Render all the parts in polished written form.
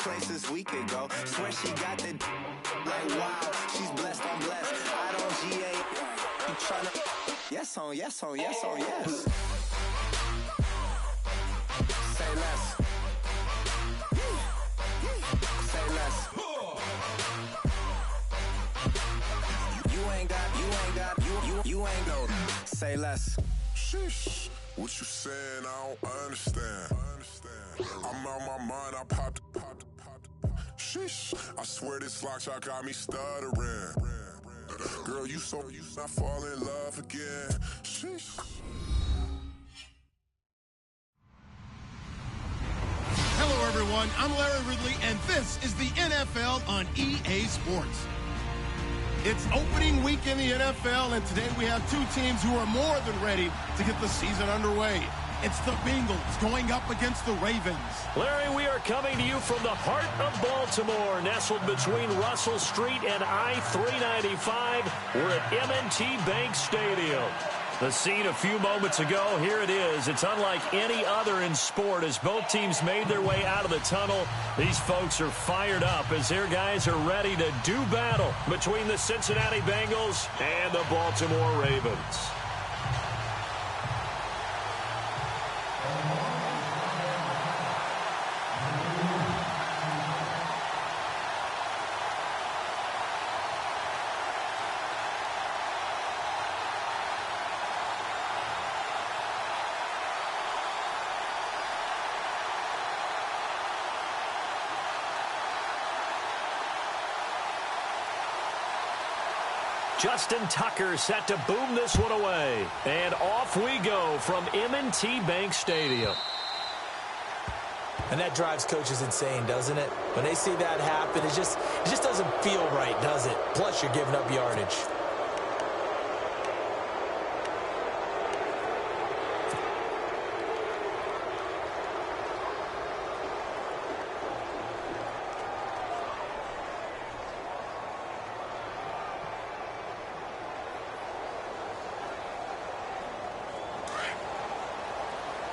places we could go. Swear she got the like wow. She's blessed, I'm blessed. I don't GA. You tryna yes on, yes on, yes on, yes. Say less. Say less. You ain't go. Say less. Sheesh. What you saying? I don't understand. I'm out my mind. I popped. Sheesh. I swear this lock shot got me stuttering. Girl, you not fall in love again. Sheesh. Hello, everyone. I'm Larry Ridley, and this is the NFL on EA Sports. It's opening week in the NFL, and today we have two teams who are more than ready to get the season underway. It's the Bengals going up against the Ravens. Larry, we are coming to you from the heart of Baltimore, nestled between Russell Street and I-395. We're at M&T Bank Stadium. The scene a few moments ago, here it is. It's unlike any other in sport as both teams made their way out of the tunnel. These folks are fired up as their guys are ready to do battle between the Cincinnati Bengals and the Baltimore Ravens. Justin Tucker set to boom this one away. And off we go from M&T Bank Stadium. And that drives coaches insane, doesn't it? When they see that happen, it just doesn't feel right, does it? Plus, you're giving up yardage.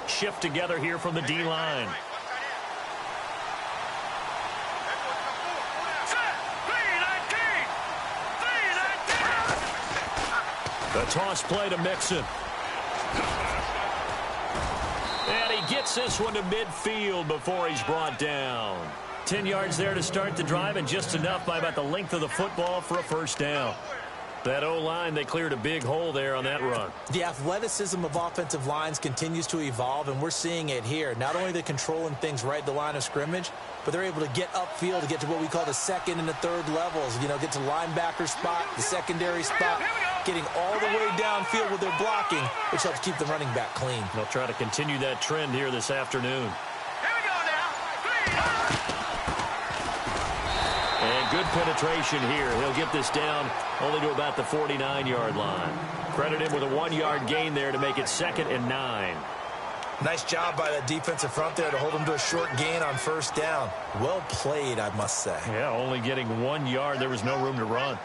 Shift together here from the D-line. The toss play to Mixon. And he gets this one to midfield before he's brought down. 10 yards there to start the drive, and just enough by about the length of the football for a first down. That O-line, they cleared a big hole there on that run. The athleticism of offensive lines continues to evolve, and we're seeing it here. Not only they're controlling things right at the line of scrimmage, but they're able to get upfield to get to what we call the second and the third levels. You know, get to linebacker spot, the secondary spot, getting all the way downfield with their blocking, which helps keep the running back clean. They'll try to continue that trend here this afternoon. And good penetration here. He'll get this down only to about the 49-yard line. Credit him with a 1-yard gain there to make it 2nd and 9. Nice job by that defensive front there to hold him to a short gain on first down. Well played, I must say. Yeah, only getting 1 yard. There was no room to run.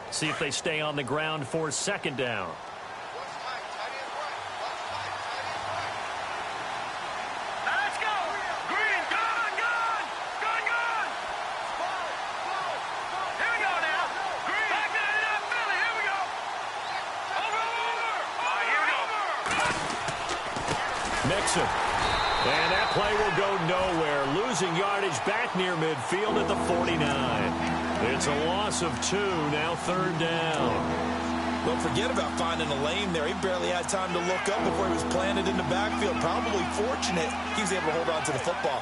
See if they stay on the ground for 2nd down. Mixon. And that play will go nowhere. Losing yardage back near midfield at the 49. It's a loss of 2, now 3rd down. Don't forget about finding a lane there. He barely had time to look up before he was planted in the backfield. Probably fortunate he was able to hold on to the football.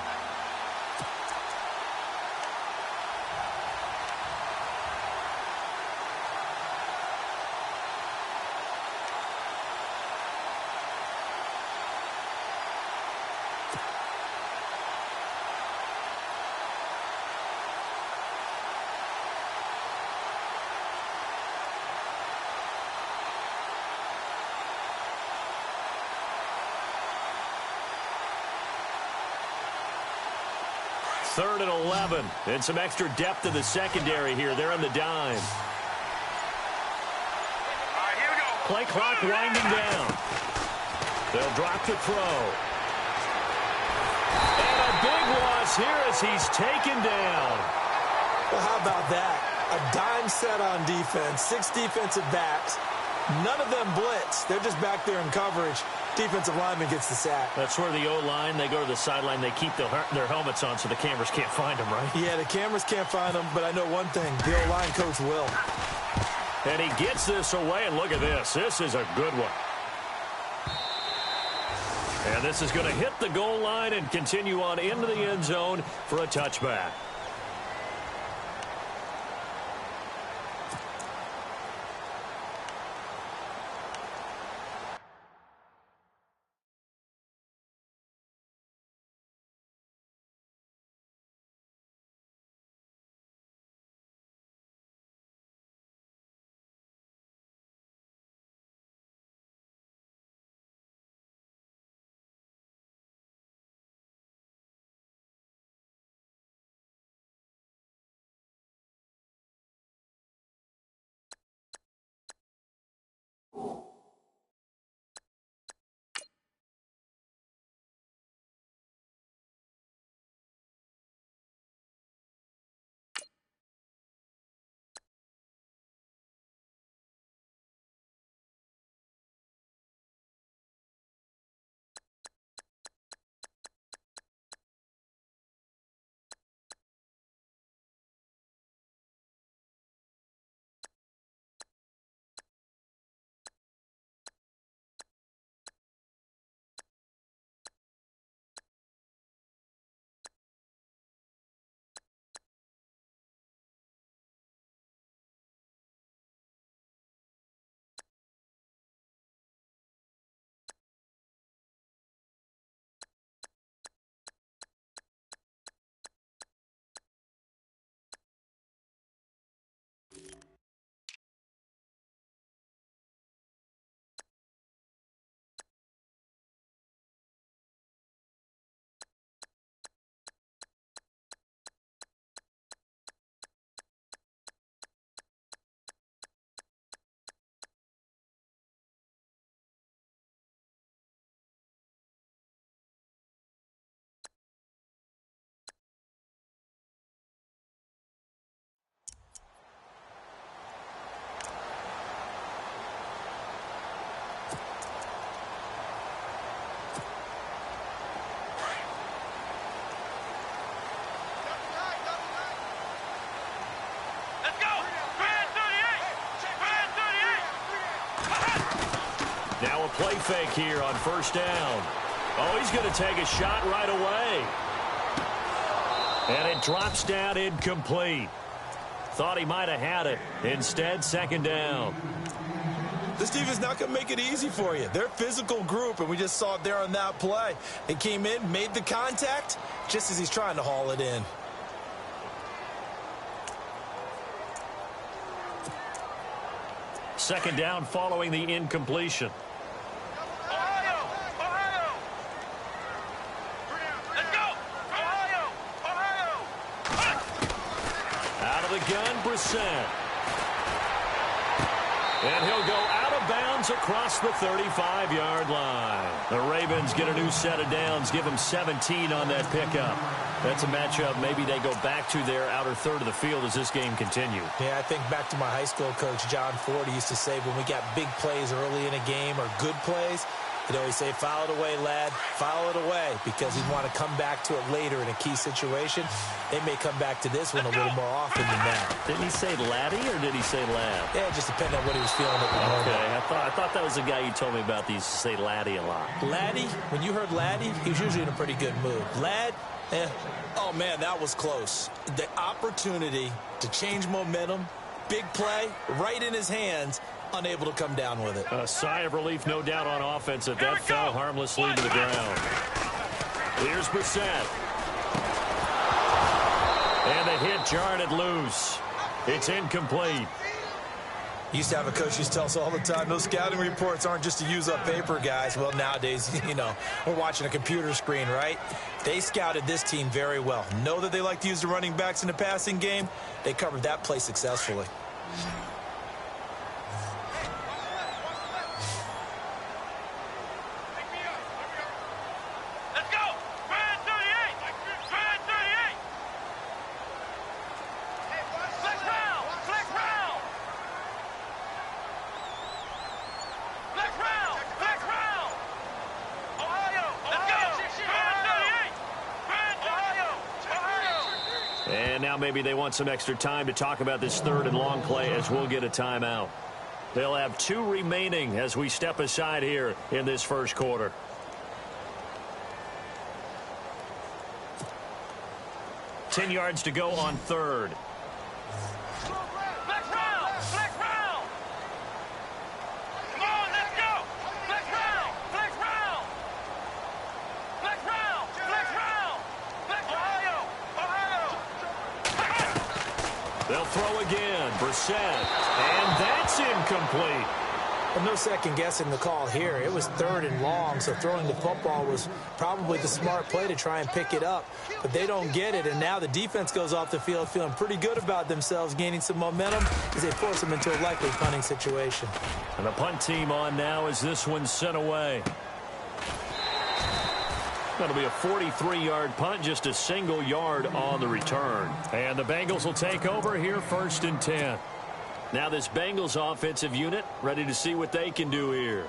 Third and 11, and some extra depth in the secondary here. They're on the dime. Play clock winding down. They'll drop the throw. And a big loss here as he's taken down. Well, how about that? A dime set on defense, 6 defensive backs. None of them blitz. They're just back there in coverage. Defensive lineman gets the sack. That's where the O-line, they go to the sideline, they keep their helmets on so the cameras can't find them, right? Yeah, the cameras can't find them, but I know one thing. The O-line coach will. And he gets this away, and look at this. This is a good one. And this is going to hit the goal line and continue on into the end zone for a touchback. Now a play fake here on first down. Oh, he's going to take a shot right away. And it drops down incomplete. Thought he might have had it. Instead, second down. This team is not going to make it easy for you. They're a physical group, and we just saw it there on that play. They came in, made the contact, just as he's trying to haul it in. Second down following the incompletion. And he'll go out of bounds across the 35-yard line. The Ravens get a new set of downs, give them 17 on that pickup. That's a matchup maybe they go back to their outer third of the field as this game continues. Yeah, I think back to my high school coach, John Ford. He used to say when we got big plays early in a game or good plays, he'd always say, foul it away, lad, foul it away, because he'd want to come back to it later in a key situation. They may come back to this one a little more often than that. Didn't he say laddie or did he say lad? Yeah, it just depended on what he was feeling at the moment. Okay, I thought that was the guy you told me about. These say laddie a lot. Laddie, when you heard laddie, he was usually in a pretty good mood. Lad, oh man, that was close. The opportunity to change momentum, big play, right in his hands, unable to come down with it. A sigh of relief, no doubt, on offense that that fell harmlessly to the ground. Here's Brissett. And the hit jarred it loose. It's incomplete. Used to have a coach who used to tell us all the time, those scouting reports aren't just to use up paper, guys. Well, nowadays, you know, we're watching a computer screen, right? They scouted this team very well. Know that they like to use the running backs in the passing game. They covered that play successfully. And now maybe they want some extra time to talk about this third and long play as we'll get a timeout. They'll have 2 remaining as we step aside here in this first quarter. Ten yards to go on third. They'll throw again. Brissett. And that's incomplete. Well, no second guessing the call here. It was third and long, so throwing the football was probably the smart play to try and pick it up. But they don't get it, and now the defense goes off the field feeling pretty good about themselves, gaining some momentum as they force them into a likely punting situation. And the punt team on now as this one's sent away. That'll be a 43-yard punt, just a single yard on the return. And the Bengals will take over here, 1st and 10. Now this Bengals offensive unit ready to see what they can do here.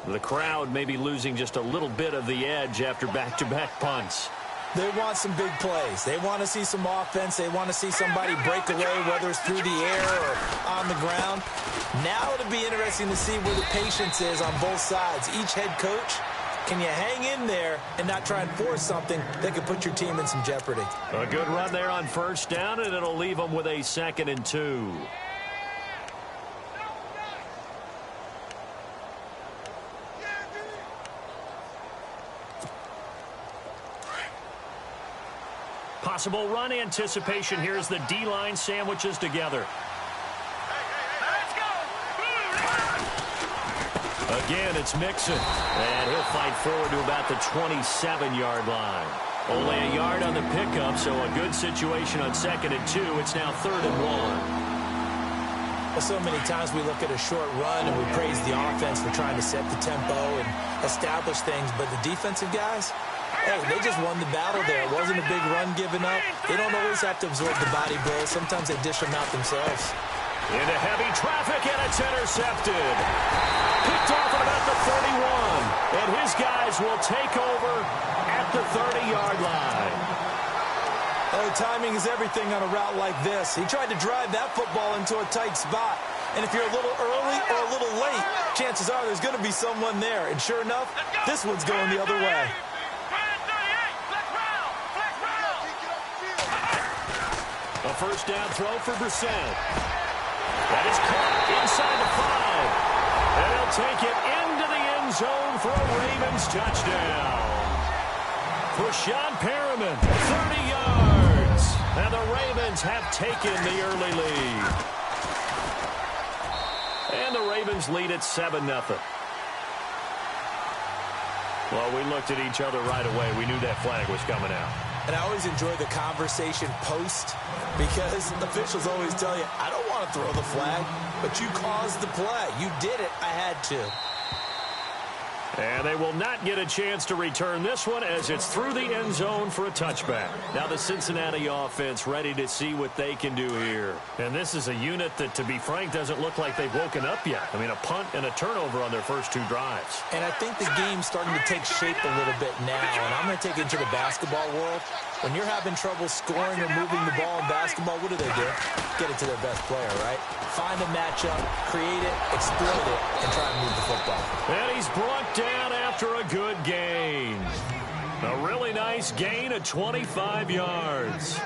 The crowd may be losing just a little bit of the edge after back-to-back punts. They want some big plays. They want to see some offense. They want to see somebody break away, whether it's through the air or on the ground. Now it'll be interesting to see where the patience is on both sides. Each head coach, can you hang in there and not try and force something that could put your team in some jeopardy? A good run there on 1st down, and it'll leave them with a 2nd and 2. Possible run anticipation here as the D-line sandwiches together. Again, it's Mixon. And he'll fight forward to about the 27-yard line. Only a yard on the pickup, so a good situation on 2nd and 2. It's now 3rd and 1. Well, so many times we look at a short run and we praise the offense for trying to set the tempo and establish things, but the defensive guys, hey, they just won the battle there. It wasn't a big run given up. They don't always have to absorb the body blows. Sometimes they dish them out themselves. Into heavy traffic, and it's intercepted. Picked off at about the 31. And his guys will take over at the 30-yard line. Oh, timing is everything on a route like this. He tried to drive that football into a tight spot. And if you're a little early or a little late, chances are there's going to be someone there. And sure enough, this one's going the other way. A 1st down throw for Brissett. That is caught inside the 5. And he'll take it into the end zone for a Ravens touchdown. Rashawn Perriman, 30 yards. And the Ravens have taken the early lead. And the Ravens lead at 7-0. Well, we looked at each other right away. We knew that flag was coming out. And I always enjoy the conversation post because officials always tell you, I don't want to throw the flag, but you caused the play. You did it. I had to. And they will not get a chance to return this one as it's through the end zone for a touchback. Now the Cincinnati offense ready to see what they can do here. And this is a unit that, to be frank, doesn't look like they've woken up yet. I mean, a punt and a turnover on their first 2 drives. And I think the game's starting to take shape a little bit now. And I'm going to take it into the basketball world. When you're having trouble scoring or moving the ball in basketball, what do? Get it to their best player, right? Find a matchup, create it, exploit it, and try and move the football. And he's brought down after a good gain. A really nice gain of 25 yards.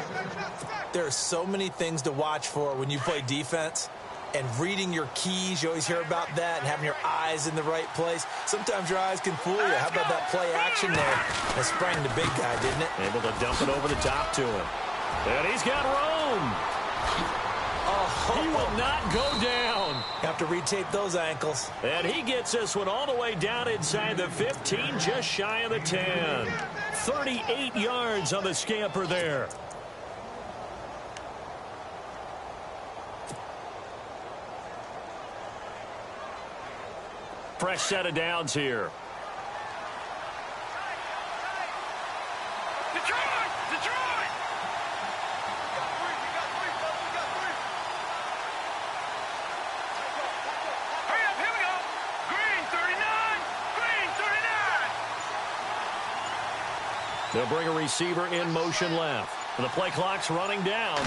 There are so many things to watch for when you play defense. And reading your keys, you always hear about that, and having your eyes in the right place. Sometimes your eyes can fool you. How about that play action there? That sprang the big guy, didn't it? Able to dump it over the top to him. And he's got room. Oh, he will not go down. You have to retape those ankles. And he gets this one all the way down inside the 15, just shy of the 10. 38 yards on the scamper there. Fresh set of downs here. Detroit! Hurry up, here we go. Green 39. Green 39. They'll bring a receiver in motion left. The play clock's running down.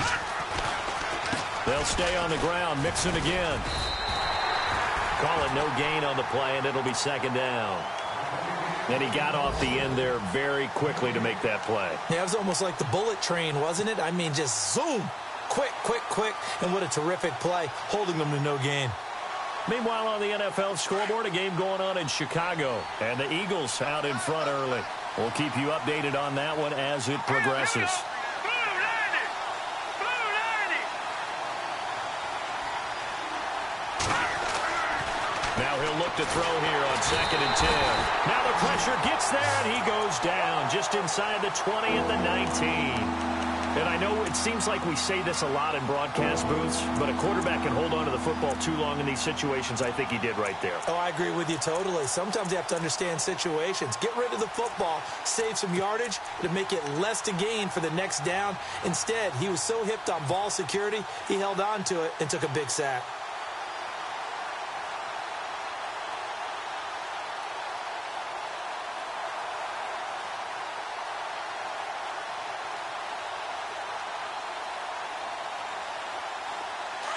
They'll stay on the ground, mixing again. Call it no gain on the play, and it'll be second down. And he got off the end there very quickly to make that play. Yeah, it was almost like the bullet train, wasn't it? I mean, just zoom. Quick, quick, quick. And what a terrific play, holding them to no gain. Meanwhile, on the NFL scoreboard, a game going on in Chicago. And the Eagles out in front early. We'll keep you updated on that one as it progresses. Now he'll look to throw here on 2nd and 10. Now the pressure gets there, and he goes down just inside the 20 at the 19. And I know it seems like we say this a lot in broadcast booths, but a quarterback can hold on to the football too long in these situations. I think he did right there. Oh, I agree with you totally. Sometimes you have to understand situations. Get rid of the football, save some yardage to make it less to gain for the next down. Instead, he was so hipped on ball security, he held on to it and took a big sack.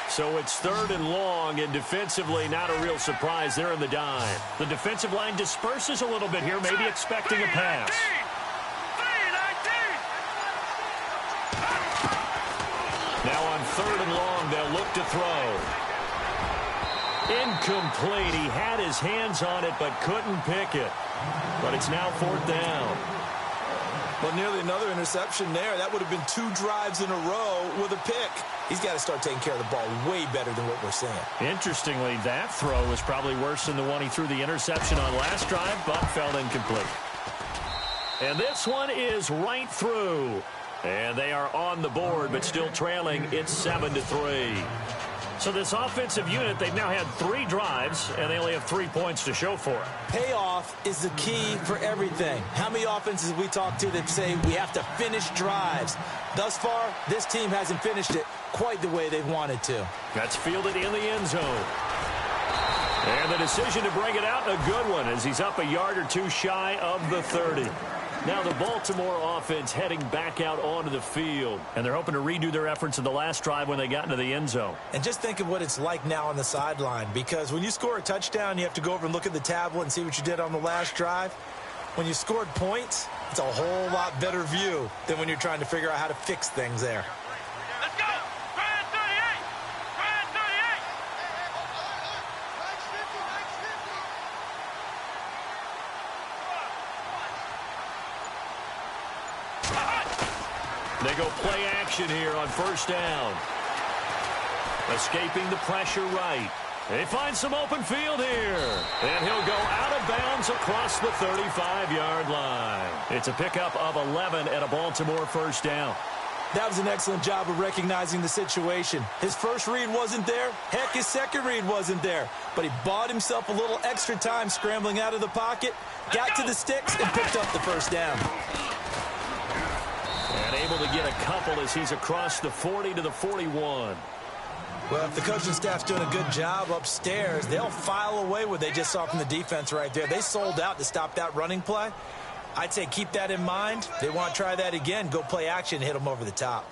So it's 3rd and long, and defensively not a real surprise. They're in the dime. The defensive line disperses a little bit here, maybe expecting a pass. Now on 3rd and long, they'll look to throw. Incomplete. He had his hands on it, but couldn't pick it. But it's now 4th down. Well, nearly another interception there. That would have been 2 drives in a row with a pick. He's got to start taking care of the ball way better than what we're seeing. Interestingly, that throw was probably worse than the one he threw the interception on last drive, but fell incomplete. And this one is right through. And they are on the board, but still trailing. It's 7-3. So this offensive unit, they've now had 3 drives, and they only have 3 points to show for it. Payoff is the key for everything. How many offenses have we talked to that say we have to finish drives? Thus far, this team hasn't finished it quite the way they wanted to. That's fielded in the end zone. And the decision to bring it out, a good one, as he's up a yard or 2 shy of the 30. Now the Baltimore offense heading back out onto the field. And they're hoping to redo their efforts in the last drive when they got into the end zone. And just think of what it's like now on the sideline. Because when you score a touchdown, you have to go over and look at the tablet and see what you did on the last drive. When you scored points, it's a whole lot better view than when you're trying to figure out how to fix things there. Let's go! Grand 38! Grand 38! They go play action here on 1st down. Escaping the pressure right. They find some open field here. And he'll go out of bounds across the 35-yard line. It's a pickup of 11 at a Baltimore 1st down. That was an excellent job of recognizing the situation. His first read wasn't there. Heck, his second read wasn't there. But he bought himself a little extra time scrambling out of the pocket, got to the sticks, and picked up the 1st down. And able to get a couple as he's across the 40 to the 41. Well, if the coaching staff's doing a good job upstairs, they'll file away what they just saw from the defense right there. They sold out to stop that running play. I'd say keep that in mind. They want to try that again. Go play action, hit them over the top.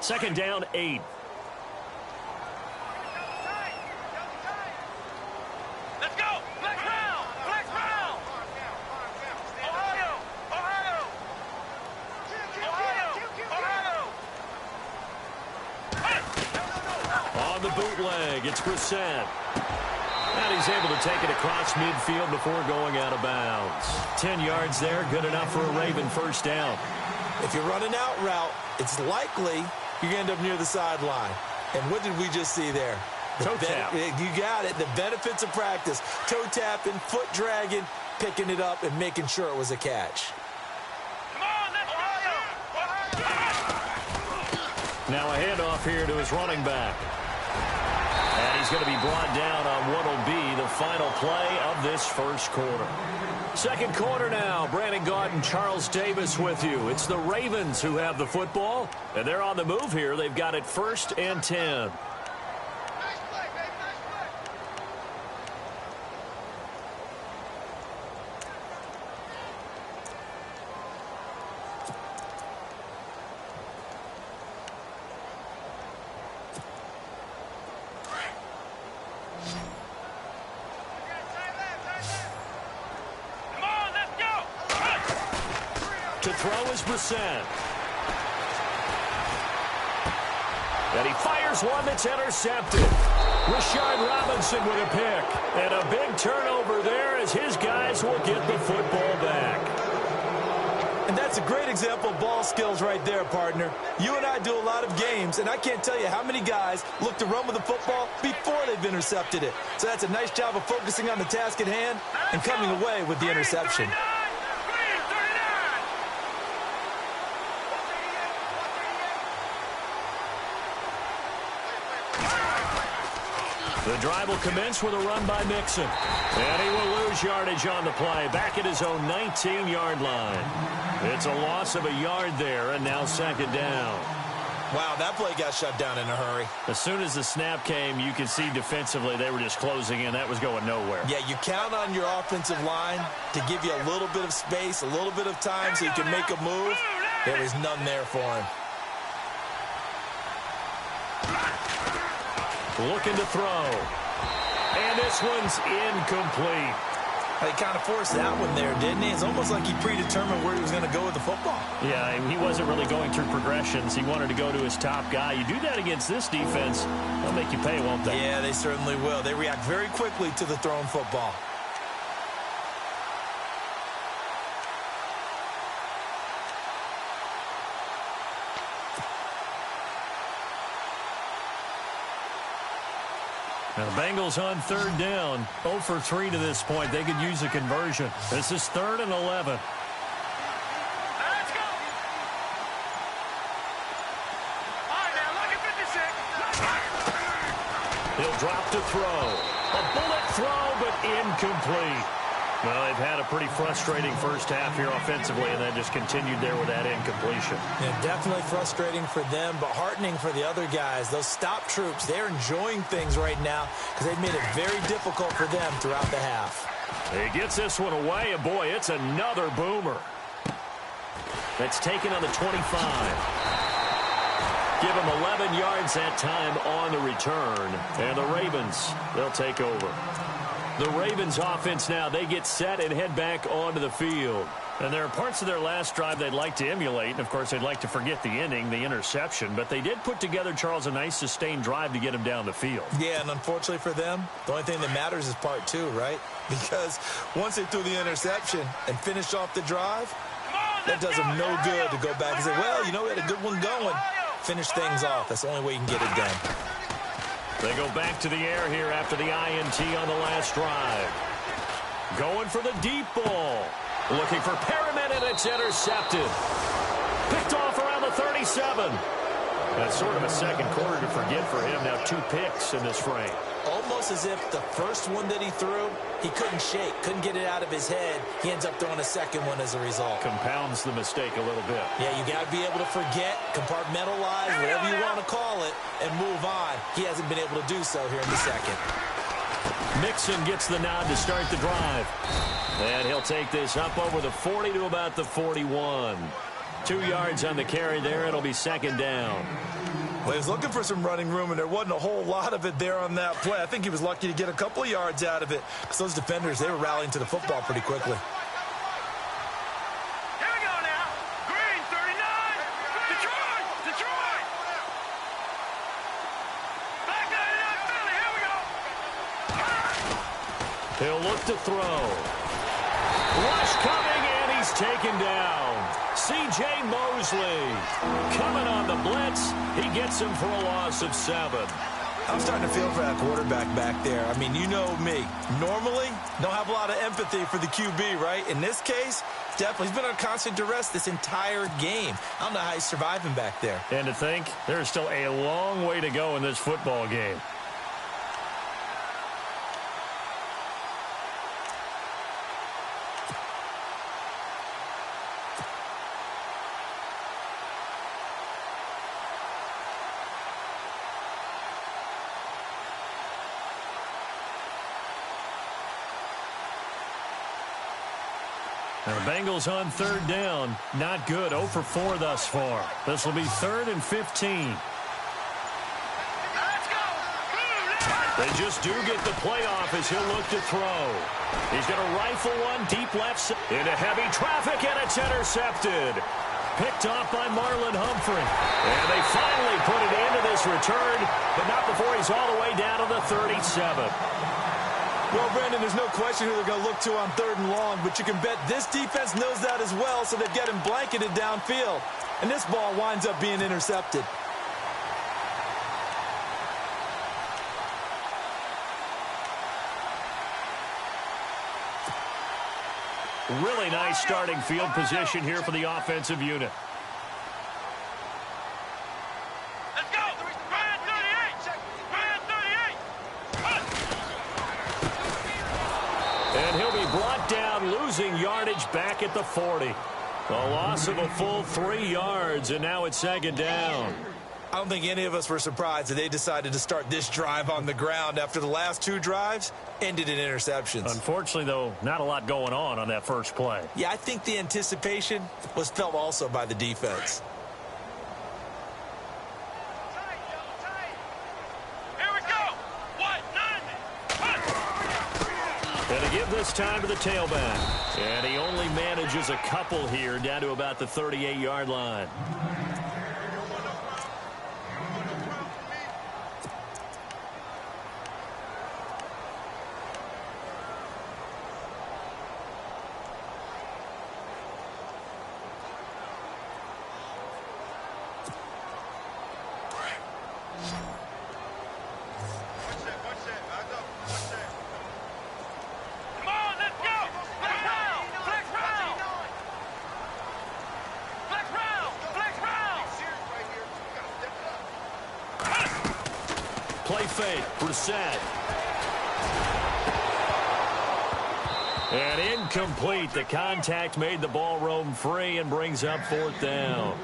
Second down, 8. Let's go! Flex round! Flex round! Ohio! Ohio! Ohio! On the bootleg, it's Brissett. And he's able to take it across midfield before going out of bounds. 10 yards there, good enough for a Raven 1st down. If you run an out route, it's likely you're going to end up near the sideline. And what did we just see there? Toe tap. You got it. The benefits of practice. Toe tapping, foot dragging, picking it up, and making sure it was a catch. Come on, let's go! Now a handoff here to his running back. And he's going to be brought down on what will be the final play of this 1st quarter. Second quarter now. Brandon Gaunt and Charles Davis with you. It's the Ravens who have the football, and they're on the move here. They've got it 1st and 10. To throw is Brissett. And he fires one that's intercepted. Rashard Robinson with a pick. And a big turnover there as his guys will get the football back. And that's a great example of ball skills right there, partner. You and I do a lot of games, and I can't tell you how many guys look to run with the football before they've intercepted it. So that's a nice job of focusing on the task at hand and coming away with the interception. The drive will commence with a run by Mixon. And he will lose yardage on the play, back at his own 19-yard line. It's a loss of a yard there, and now second down. Wow, that play got shut down in a hurry. As soon as the snap came, you could see defensively they were just closing in. That was going nowhere. Yeah, you count on your offensive line to give you a little bit of space, a little bit of time so you can make a move. There was none there for him. Looking to throw. And this one's incomplete. He kind of forced that one there, didn't he? It's almost like he predetermined where he was going to go with the football. Yeah, he wasn't really going through progressions. He wanted to go to his top guy. You do that against this defense, they'll make you pay, won't they? Yeah, they certainly will. They react very quickly to the thrown football. Now the Bengals on third down, 0 for 3 to this point. They could use a conversion. This is 3rd and 11. Let's go. All right, now look at 56. He'll drop to throw. A bullet throw, but incomplete. Well, they've had a pretty frustrating first half here offensively, and then just continued there with that incompletion. Yeah, definitely frustrating for them, but heartening for the other guys. Those stop troops, they're enjoying things right now because they've made it very difficult for them throughout the half. He gets this one away, and boy, it's another boomer. That's taken on the 25. Give him 11 yards that time on the return, and the Ravens, they'll take over. The Ravens offense now, they get set and head back onto the field. And there are parts of their last drive they'd like to emulate. And, of course, they'd like to forget the ending, the interception. But they did put together, Charles, a nice sustained drive to get him down the field. Yeah, and unfortunately for them, the only thing that matters is part 2, right? Because once they threw the interception and finished off the drive, that does them no good to go back and say, well, you know, we had a good one going. Finish things off. That's the only way you can get it done. They go back to the air here after the INT on the last drive. Going for the deep ball. Looking for Perriman, and it's intercepted. Picked off around the 37. That's sort of a second quarter to forget for him. Now 2 picks in this frame. Almost as if the first one that he threw, he couldn't shake, couldn't get it out of his head. He ends up throwing a second one as a result. Compounds the mistake a little bit. Yeah, you got to be able to forget, compartmentalize, whatever you want to call it, and move on. He hasn't been able to do so here in the second. Mixon gets the nod to start the drive. And he'll take this up over the 40 to about the 41. 2 yards on the carry there. It'll be second down. Well, he was looking for some running room, and there wasn't a whole lot of it there on that play. I think he was lucky to get a couple of yards out of it because those defenders, they were rallying to the football pretty quickly. Here we go now. Green, 39. Detroit. Back 99, Philly. Here we go. He'll look to throw. Rush coming, and he's taken down. C.J. Mosley coming on the blitz. He gets him for a loss of 7. I'm starting to feel for that quarterback back there. I mean, you know me. Normally, don't have a lot of empathy for the QB, right? In this case, definitely. He's been on constant duress this entire game. I don't know how he's surviving back there. And to think, there's still a long way to go in this football game. Now the Bengals on third down. Not good. 0 for 4 thus far. This will be 3rd and 15. Let's go. They just do get the playoff as he'll look to throw. He's going to rifle one deep left into heavy traffic, and it's intercepted. Picked off by Marlon Humphrey. And they finally put it into this return, but not before he's all the way down to the 37. Well, Brandon, there's no question who they're going to look to on 3rd and long, but you can bet this defense knows that as well, so they've got him blanketed downfield. And this ball winds up being intercepted. Really nice starting field position here for the offensive unit. Let's go. Ryan 38. Ryan 38. And he'll be brought down, losing yardage back at the 40. A loss of a full 3 yards, and now it's 2nd down. I don't think any of us were surprised that they decided to start this drive on the ground after the last 2 drives ended in interceptions. Unfortunately, though, not a lot going on that first play. Yeah, I think the anticipation was felt also by the defense. Here we go. What? 90. And to give this time to the tailback. And he only manages a couple here down to about the 38-yard line. Play fake, Brissett. And incomplete. The contact made the ball roam free and brings up 4th down.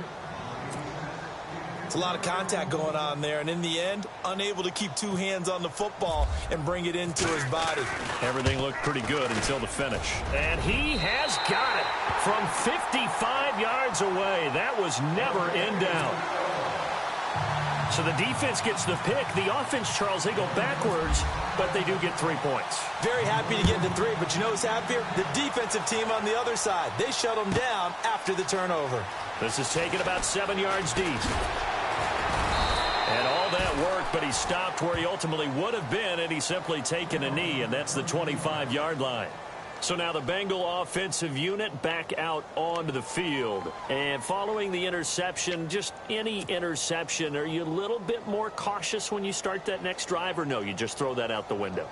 It's a lot of contact going on there, and in the end, unable to keep 2 hands on the football and bring it into his body. Everything looked pretty good until the finish. And he has got it from 55 yards away. That was never in doubt. So the defense gets the pick. The offense, Charles, they go backwards, but they do get 3 points. Very happy to get to 3, but you know who's happier? The defensive team on the other side. They shut them down after the turnover. This is taken about 7 yards deep. And all that work, but he stopped where he ultimately would have been, and he's simply taken a knee, and that's the 25-yard line. So now the Bengal offensive unit back out onto the field. And following the interception, just any interception, are you a little bit more cautious when you start that next drive, or no, you just throw that out the window?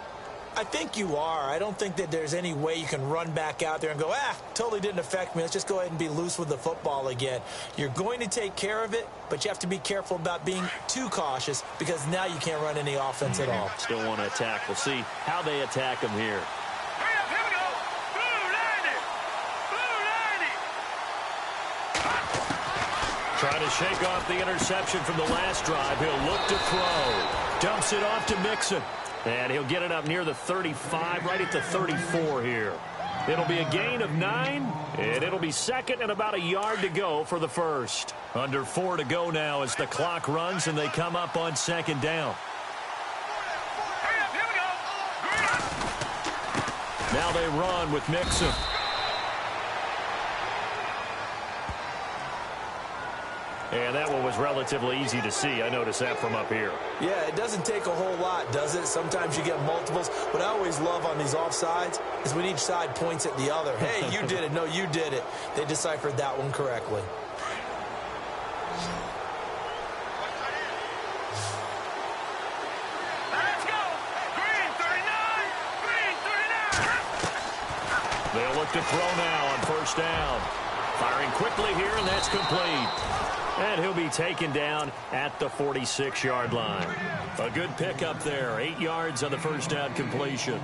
I think you are. I don't think that there's any way you can run back out there and go, totally didn't affect me. Let's just go ahead and be loose with the football again. You're going to take care of it, but you have to be careful about being too cautious because now you can't run any offense at all. Still want to attack. We'll see how they attack him here. Hurry up, here we go. Blue 90. Blue 90. Trying to shake off the interception from the last drive. He'll look to throw. Dumps it off to Mixon. And he'll get it up near the 35, right at the 34 here. It'll be a gain of 9, and it'll be 2nd and about a yard to go for the first. Under 4 to go now as the clock runs, and they come up on 2nd down. Hurry up, here we go. Now they run with Mixon. And that one was relatively easy to see. I noticed that from up here. Yeah, it doesn't take a whole lot, does it? Sometimes you get multiples. What I always love on these offsides is when each side points at the other. Hey, you did it. No, you did it. They deciphered that one correctly. Let's go. Green 39. Green 39. They'll look to throw now on 1st down. Firing quickly here, and that's complete. And he'll be taken down at the 46-yard line. A good pickup there. 8 yards on the 1st down completion.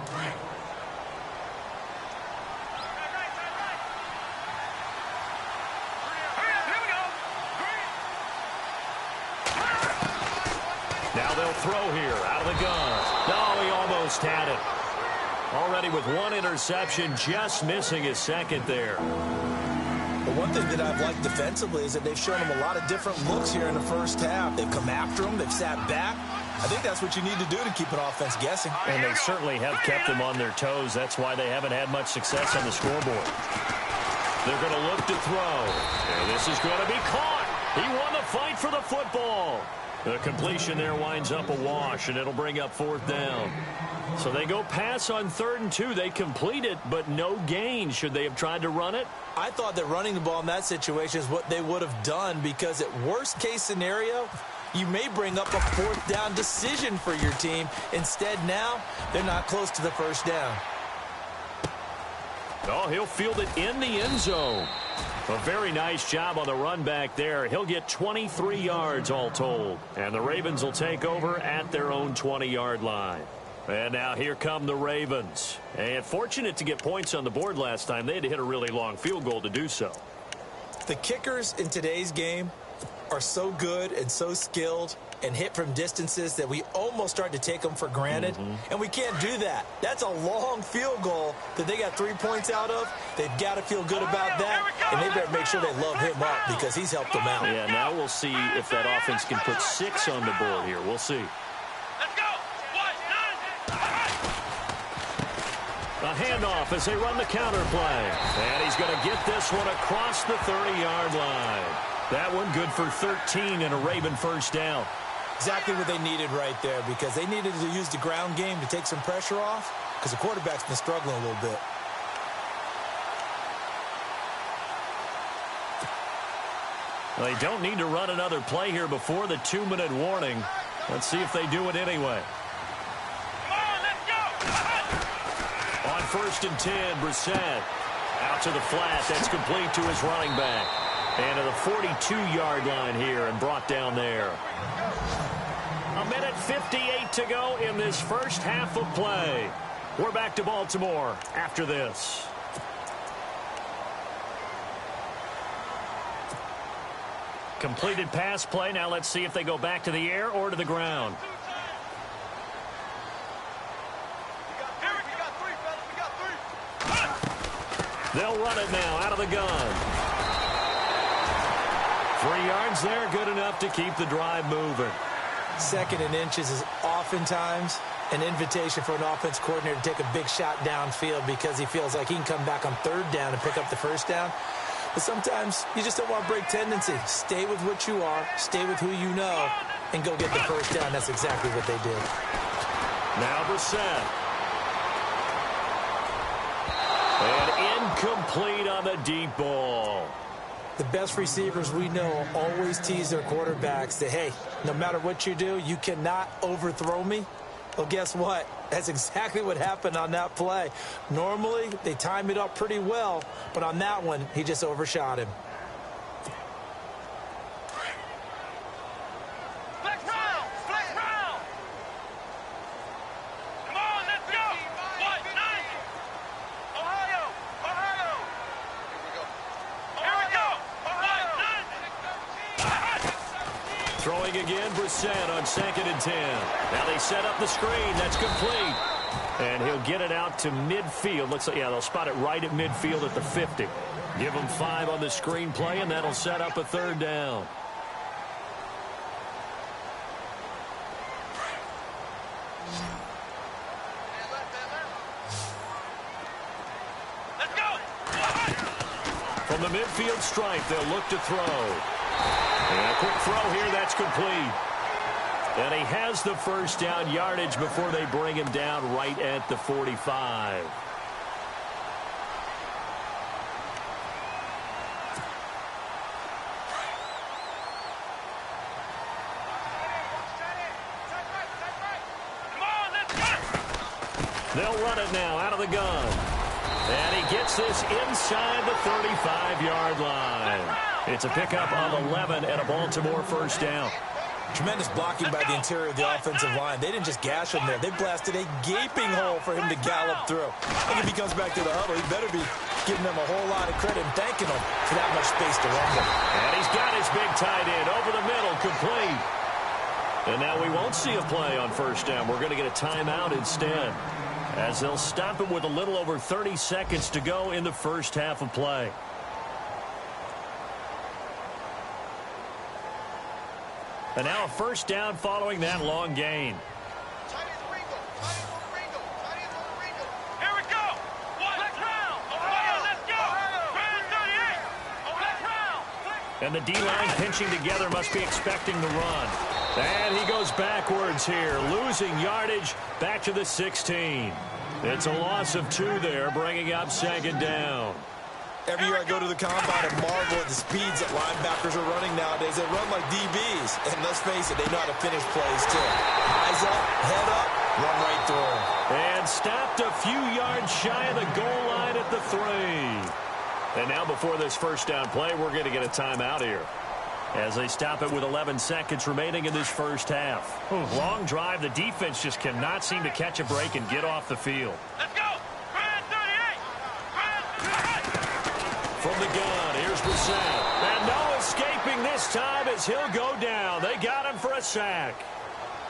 Now they'll throw here out of the gun. No, he almost had it. Already with 1 interception, just missing his 2nd there. But one thing that I've liked defensively is that they've shown him a lot of different looks here in the first half. They've come after him. They've sat back. I think that's what you need to do to keep an offense guessing. And they certainly have kept them on their toes. That's why they haven't had much success on the scoreboard. They're going to look to throw. And this is going to be caught. He won the fight for the football. The completion there winds up a wash, and it'll bring up 4th down. So they go pass on 3rd and 2. They complete it, but no gain. Should they have tried to run it? I thought that running the ball in that situation is what they would have done, because at worst case scenario, you may bring up a 4th down decision for your team. Instead, now, they're not close to the 1st down. Oh, he'll field it in the end zone. A very nice job on the run back there. He'll get 23 yards all told. And the Ravens will take over at their own 20-yard line. And now here come the Ravens. And fortunate to get points on the board last time. They had to hit a really long field goal to do so. The kickers in today's game are so good and so skilled and hit from distances that we almost start to take them for granted. And we can't do that. That's a long field goal that they got 3 points out of. They've got to feel good about that, and they better make sure they love him up because he's helped them out. Yeah, now we'll see if that offense can put 6 on the board here. We'll see. Let's go. A handoff as they run the counter play. And he's going to get this one across the 30-yard line. That one good for 13 and a Raven 1st down. Exactly what they needed right there, because they needed to use the ground game to take some pressure off, because the quarterback's been struggling a little bit. They don't need to run another play here before the 2-minute warning. Let's see if they do it anyway. On 1st and 10, Brissett out to the flat. That's complete to his running back. And to the 42-yard line here and brought down there. A minute 58 to go in this first half of play. We're back to Baltimore after this. Completed pass play. Now let's see if they go back to the air or to the ground. They'll run it now out of the gun. 3 yards there, good enough to keep the drive moving. 2nd and inches is oftentimes an invitation for an offense coordinator to take a big shot downfield because he feels like he can come back on 3rd down and pick up the 1st down. But sometimes you just don't want to break tendency. Stay with what you are, stay with who you know, and go get the 1st down. That's exactly what they did. Now Brissett. And incomplete on the deep ball. The best receivers we know always tease their quarterbacks that, hey, no matter what you do, you cannot overthrow me. Well, guess what? That's exactly what happened on that play. Normally, they time it up pretty well, but on that one, he just overshot him. Throwing again, Brissett on 2nd and 10. Now they set up the screen. That's complete. And he'll get it out to midfield. Looks like, yeah, they'll spot it right at midfield at the 50. Give him 5 on the screen play, and that'll set up a 3rd down. From the midfield stripe, they'll look to throw. And a quick throw here, that's complete. And he has the 1st down yardage before they bring him down right at the 45. They'll run it now out of the gun. And he gets this inside the 35-yard line. It's a pickup of 11 and a Baltimore 1st down. Tremendous blocking by the interior of the offensive line. They didn't just gash him there. They blasted a gaping hole for him to gallop through. I think if he comes back to the huddle, he better be giving them a whole lot of credit and thanking them for that much space to run them. And he's got his big tight end over the middle, complete. And now we won't see a play on 1st down. We're going to get a timeout instead, as they'll stop him with a little over 30 seconds to go in the first half of play. And now a first down following that long gain. Here we go. Let's round. Let's go. 38. Let's round. And the D-line pinching together must be expecting the run. And he goes backwards here, losing yardage back to the 16. It's a loss of 2 there, bringing up second down. Every year I go to the combine and marvel at the speeds that linebackers are running nowadays. They run like DBs. And let's face it, they know how to finish plays too. Eyes up, head up, run right through. And stopped a few yards shy of the goal line at the 3. And now before this first down play, we're going to get a timeout here, as they stop it with 11 seconds remaining in this first half. Long drive. The defense just cannot seem to catch a break and get off the field. Let's go. 38. From the gun, here's Brissett. And no escaping this time as he'll go down. They got him for a sack.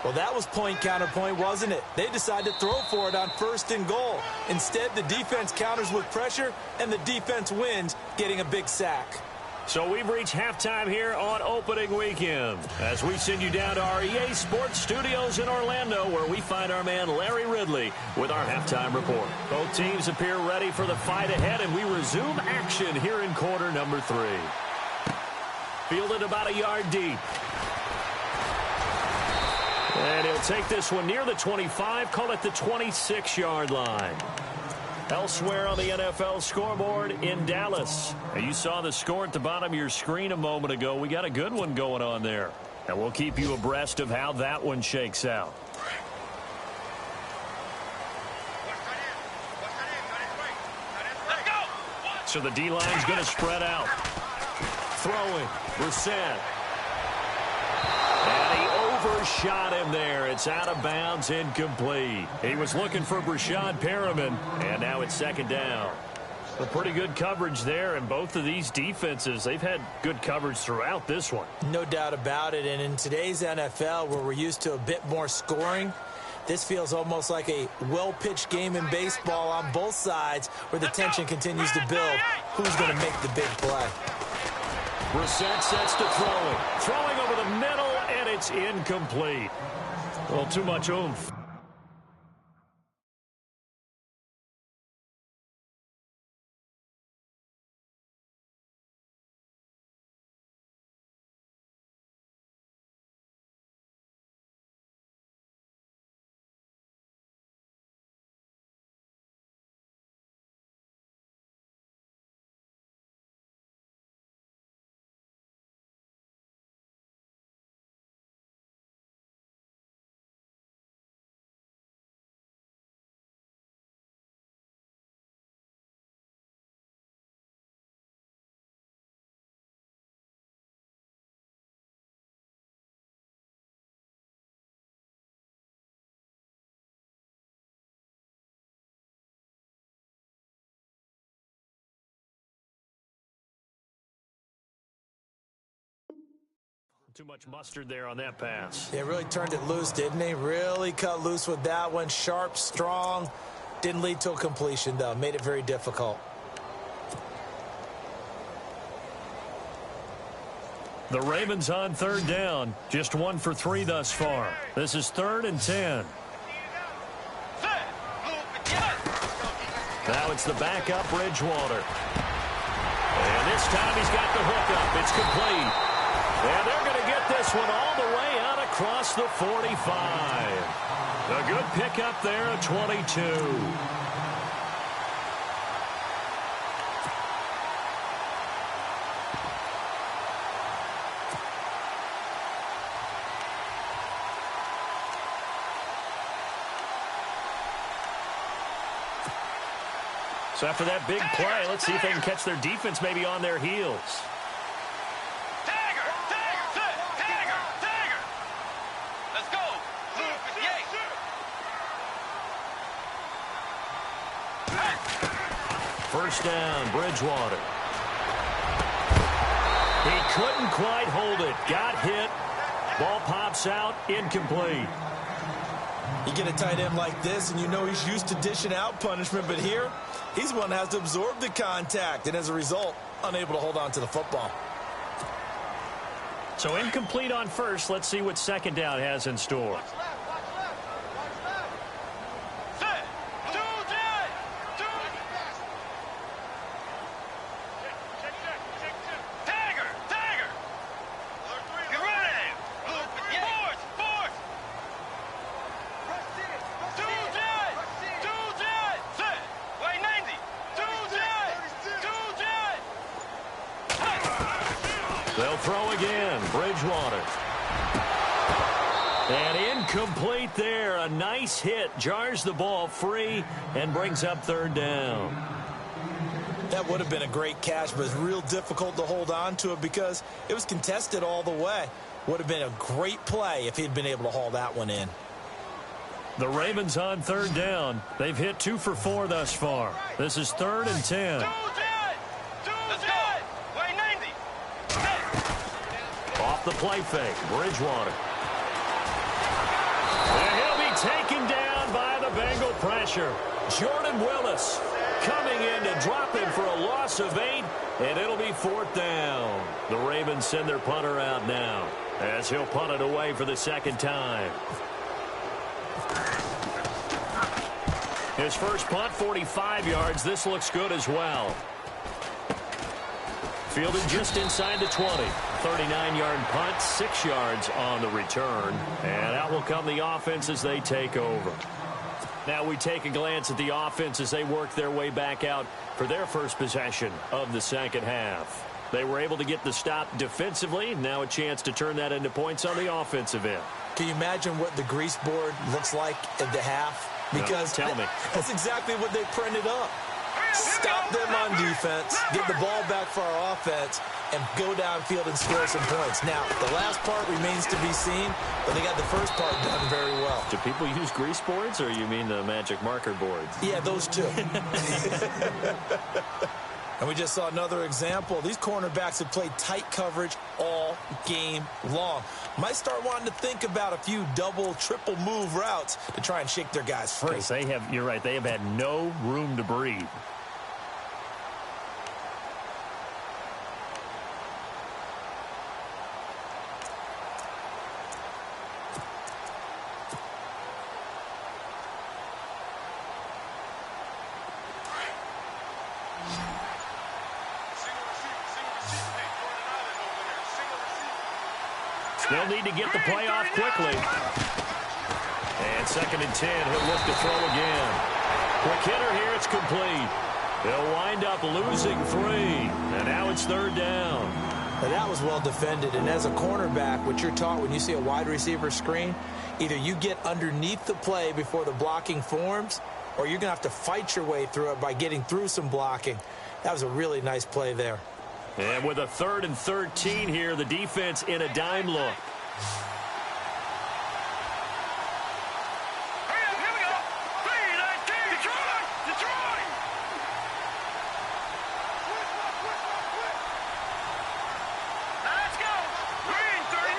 Well, that was point counterpoint, wasn't it? They decided to throw for it on 1st and goal. Instead, the defense counters with pressure, and the defense wins, getting a big sack. So we've reached halftime here on opening weekend, as we send you down to our EA Sports Studios in Orlando, where we find our man Larry Ridley with our halftime report. Both teams appear ready for the fight ahead, and we resume action here in quarter number 3. Fielded about a yard deep. And he'll take this one near the 25, call it the 26-yard line. Elsewhere on the NFL scoreboard in Dallas. Now, you saw the score at the bottom of your screen a moment ago. We got a good one going on there. And we'll keep you abreast of how that one shakes out. So the D-line's going to spread out. Throwing. Brissett. And he overshot him there. It's out of bounds, incomplete. He was looking for Brashad Perriman, and now it's second down. A pretty good coverage there, and both of these defenses, they've had good coverage throughout this one. No doubt about it, and in today's NFL, where we're used to a bit more scoring, this feels almost like a well-pitched game in baseball on both sides, where the tension continues to build. Who's going to make the big play? Brissett sets to throwing. Throwing over the middle, and it's incomplete. Well, too much oomph. Too much mustard there on that pass. They really turned it loose, didn't they? Really cut loose with that one. Sharp, strong. Didn't lead to a completion, though. Made it very difficult. The Ravens on third down. Just 1 for 3 thus far. This is 3rd and 10. Now it's the backup, Bridgewater. And this time he's got the hookup. It's complete. And they're going to get this one all the way out across the 45. A good pickup there at 22. So after that big play, let's see if they can catch their defense maybe on their heels. First down, Bridgewater. He couldn't quite hold it. Got hit. Ball pops out. Incomplete. You get a tight end like this, and you know he's used to dishing out punishment, but here, he's one that has to absorb the contact, and as a result, unable to hold on to the football. So incomplete on first. Let's see what second down has in store. They'll throw again. Bridgewater. And incomplete there. A nice hit. Jars the ball free and brings up third down. That would have been a great catch, but it's real difficult to hold on to it because it was contested all the way. Would have been a great play if he'd been able to haul that one in. The Ravens on third down. They've hit 2 for 4 thus far. This is 3rd and 10. Off the play fake, Bridgewater. And he'll be taken down by the Bengal pressure. Jordan Willis coming in to drop him for a loss of 8, and it'll be 4th down. The Ravens send their punter out now as he'll punt it away for the 2nd time. His first punt, 45 yards. This looks good as well. Fielded just inside the 20. 39-yard punt, 6 yards on the return. And out will come the offense as they take over. Now we take a glance at the offense as they work their way back out for their first possession of the second half. They were able to get the stop defensively. Now a chance to turn that into points on the offensive end. Can you imagine what the grease board looks like at the half? Because no, tell me. That's exactly what they printed up. Stop them on defense, get the ball back for our offense, and go downfield and score some points. Now, the last part remains to be seen, but they got the first part done very well. Do people use grease boards, or you mean the magic marker boards? Yeah, those two. And we just saw another example. These cornerbacks have played tight coverage all game long. Might start wanting to think about a few double, triple move routes to try and shake their guys free. Because they have, you're right, they have had no room to breathe. They'll need to get the play off quickly. And 2nd and 10, he'll look to throw again. Quick hitter here, it's complete. They'll wind up losing 3. And now it's 3rd down. Now that was well defended. And as a cornerback, what you're taught when you see a wide receiver screen, either you get underneath the play before the blocking forms, or you're going to have to fight your way through it by getting through some blocking. That was a really nice play there. And with a 3rd and 13 here, the defense in a dime look. Here we go. 3-19. Detroit. Let's go. Green 39.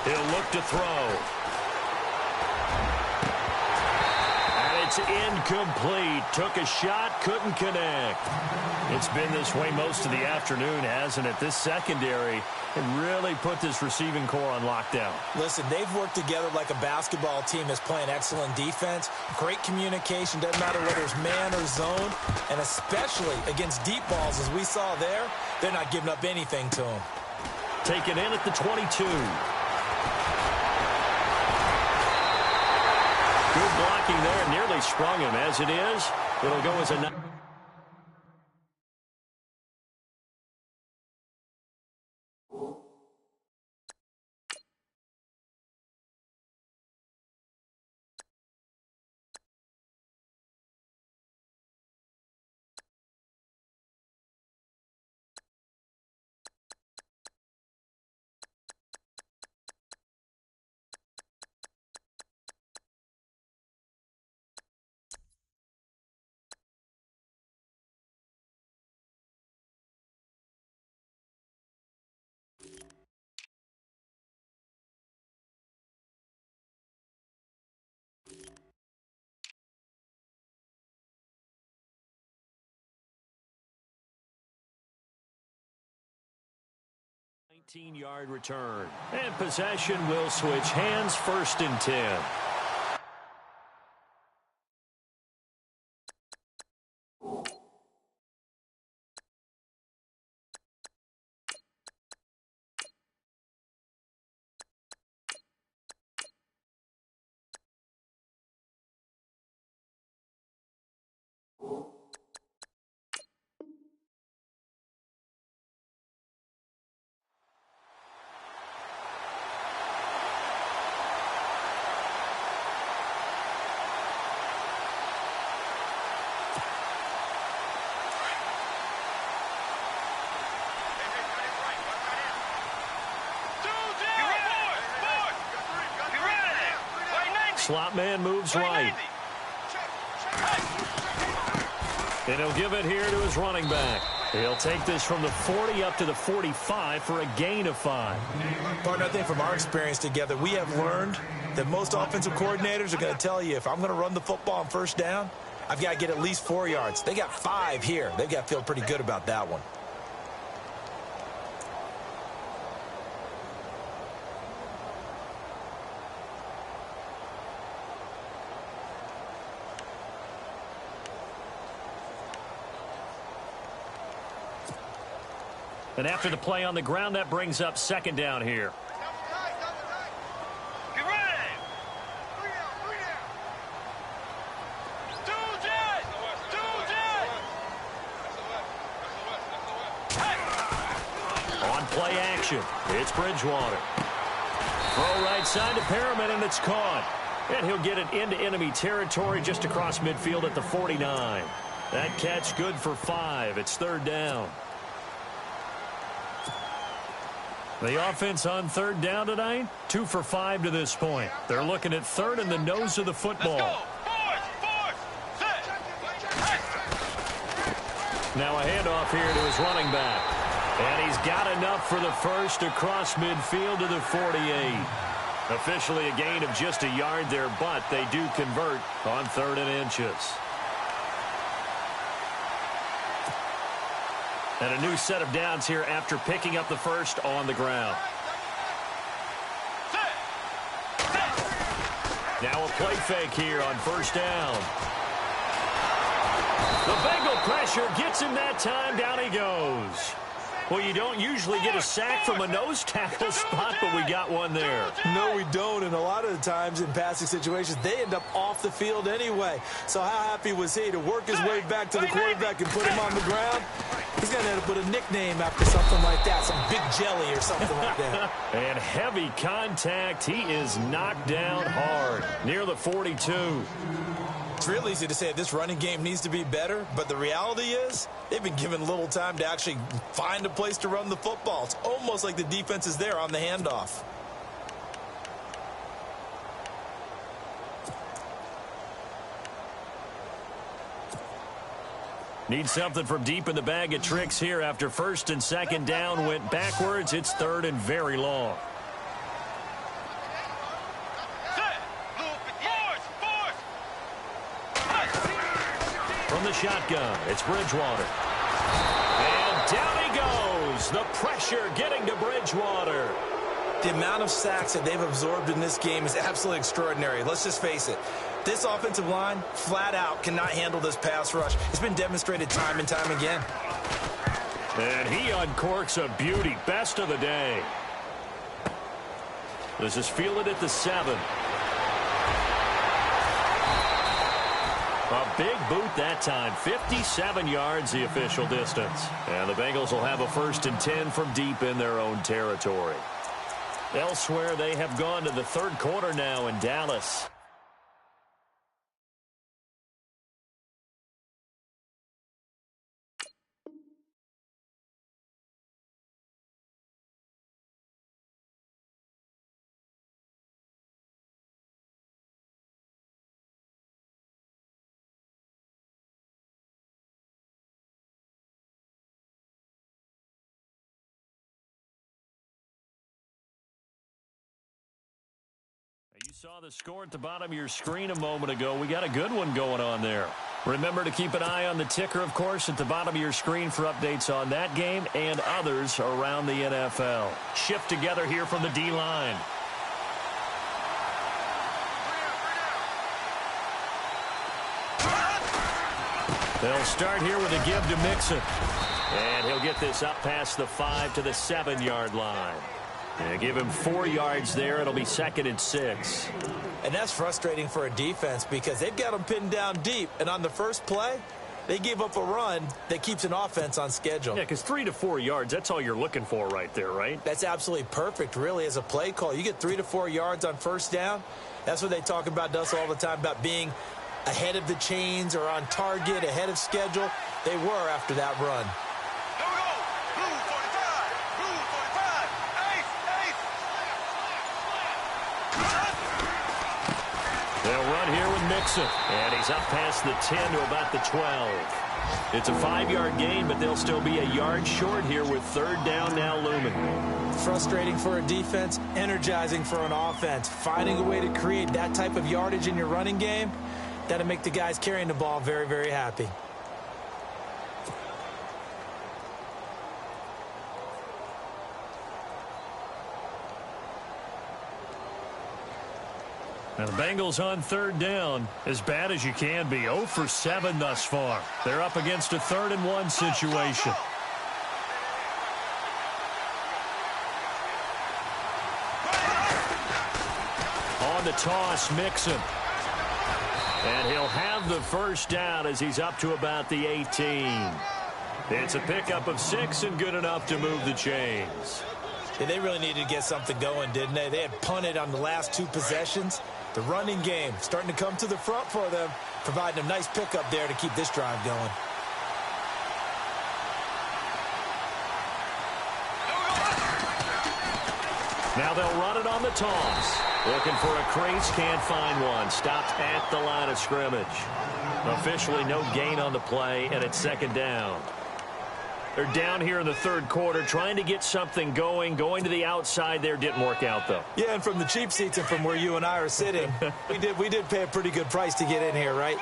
He'll look to throw. It's incomplete. Took a shot, couldn't connect. It's been this way most of the afternoon, hasn't it? This secondary really put this receiving core on lockdown. Listen, they've worked together like a basketball team that's playing excellent defense. Great communication, doesn't matter whether it's man or zone. And especially against deep balls, as we saw there, they're not giving up anything to them. Taken in at the 22. Good blocking there, nearly sprung him. As it is, it'll go as a 14-yard return. And possession will switch hands, 1st and 10. Slot man moves right. And he'll give it here to his running back. He'll take this from the 40 up to the 45 for a gain of 5. Partner, I think from our experience together, we have learned that most offensive coordinators are going to tell you, if I'm going to run the football on 1st down, I've got to get at least 4 yards. They got 5 here. They've got to feel pretty good about that one. And after the play on the ground, that brings up 2nd down here. Get ready. On play action, it's Bridgewater. Throw right side to Perriman, and it's caught. And he'll get it into enemy territory just across midfield at the 49. That catch good for 5. It's 3rd down. The offense on 3rd down tonight, 2 for 5 to this point. They're looking at 3rd in the nose of the football. Now a handoff here to his running back. And he's got enough for the 1st across midfield to the 48. Officially a gain of just a yard there, but they do convert on 3rd and inches. And a new set of downs here after picking up the 1st on the ground. Now a play fake here on 1st down. The Bengal pressure gets him that time. Down he goes. Well, you don't usually get a sack from a nose tackle spot, but we got one there. No, we don't, and a lot of the times in passing situations, they end up off the field anyway. So how happy was he to work his way back to the quarterback and put him on the ground? He's going to end up with a nickname after something like that, some big jelly or something like that. And heavy contact. He is knocked down hard near the 42. It's real easy to say this running game needs to be better, but the reality is they've been given little time to actually find a place to run the football. It's almost like the defense is there on the handoff. Need something from deep in the bag of tricks here after 1st and 2nd down went backwards. It's 3rd and very long. From the shotgun, it's Bridgewater. And down he goes. The pressure getting to Bridgewater. The amount of sacks that they've absorbed in this game is absolutely extraordinary. Let's just face it. This offensive line, flat out, cannot handle this pass rush. It's been demonstrated time and time again. And he uncorks a beauty. Best of the day. This is fielded at the 7. A big boot that time. 57 yards the official distance. And the Bengals will have a 1st and 10 from deep in their own territory. Elsewhere, they have gone to the 3rd quarter now in Dallas. Saw the score at the bottom of your screen a moment ago. We got a good one going on there. Remember to keep an eye on the ticker, of course, at the bottom of your screen for updates on that game and others around the NFL. Shift together here from the D-line. They'll start here with a give to Mixon. And he'll get this up past the 5 to the 7-yard line. And give him 4 yards there. It'll be 2nd and 6. And that's frustrating for a defense because they've got them pinned down deep. And on the first play, they gave up a run that keeps an offense on schedule. Yeah, because 3 to 4 yards, that's all you're looking for right there, right? That's absolutely perfect, really, as a play call. You get 3 to 4 yards on first down. That's what they talk about, Dust, all the time, about being ahead of the chains or on target, ahead of schedule. They were after that run. They'll run here with Mixon, and he's up past the 10 to about the 12. It's a 5-yard gain, but they'll still be a yard short here with 3rd down now looming. Frustrating for a defense, energizing for an offense. Finding a way to create that type of yardage in your running game, that'll make the guys carrying the ball very, very happy. Now the Bengals on 3rd down, as bad as you can be. 0 for 7 thus far. They're up against a 3rd and 1 situation. On the toss, Mixon. And he'll have the first down as he's up to about the 18. It's a pickup of 6 and good enough to move the chains. Yeah, they really needed to get something going, didn't they? They had punted on the last 2 possessions. The running game starting to come to the front for them, providing a nice pickup there to keep this drive going. Now they'll run it on the toss. Looking for a crease, can't find one. Stopped at the line of scrimmage. Officially no gain on the play, and it's 2nd down. They're down here in the 3rd quarter, trying to get something going. Going to the outside there didn't work out, though. Yeah, and from the cheap seats and from where you and I are sitting, we did pay a pretty good price to get in here, right?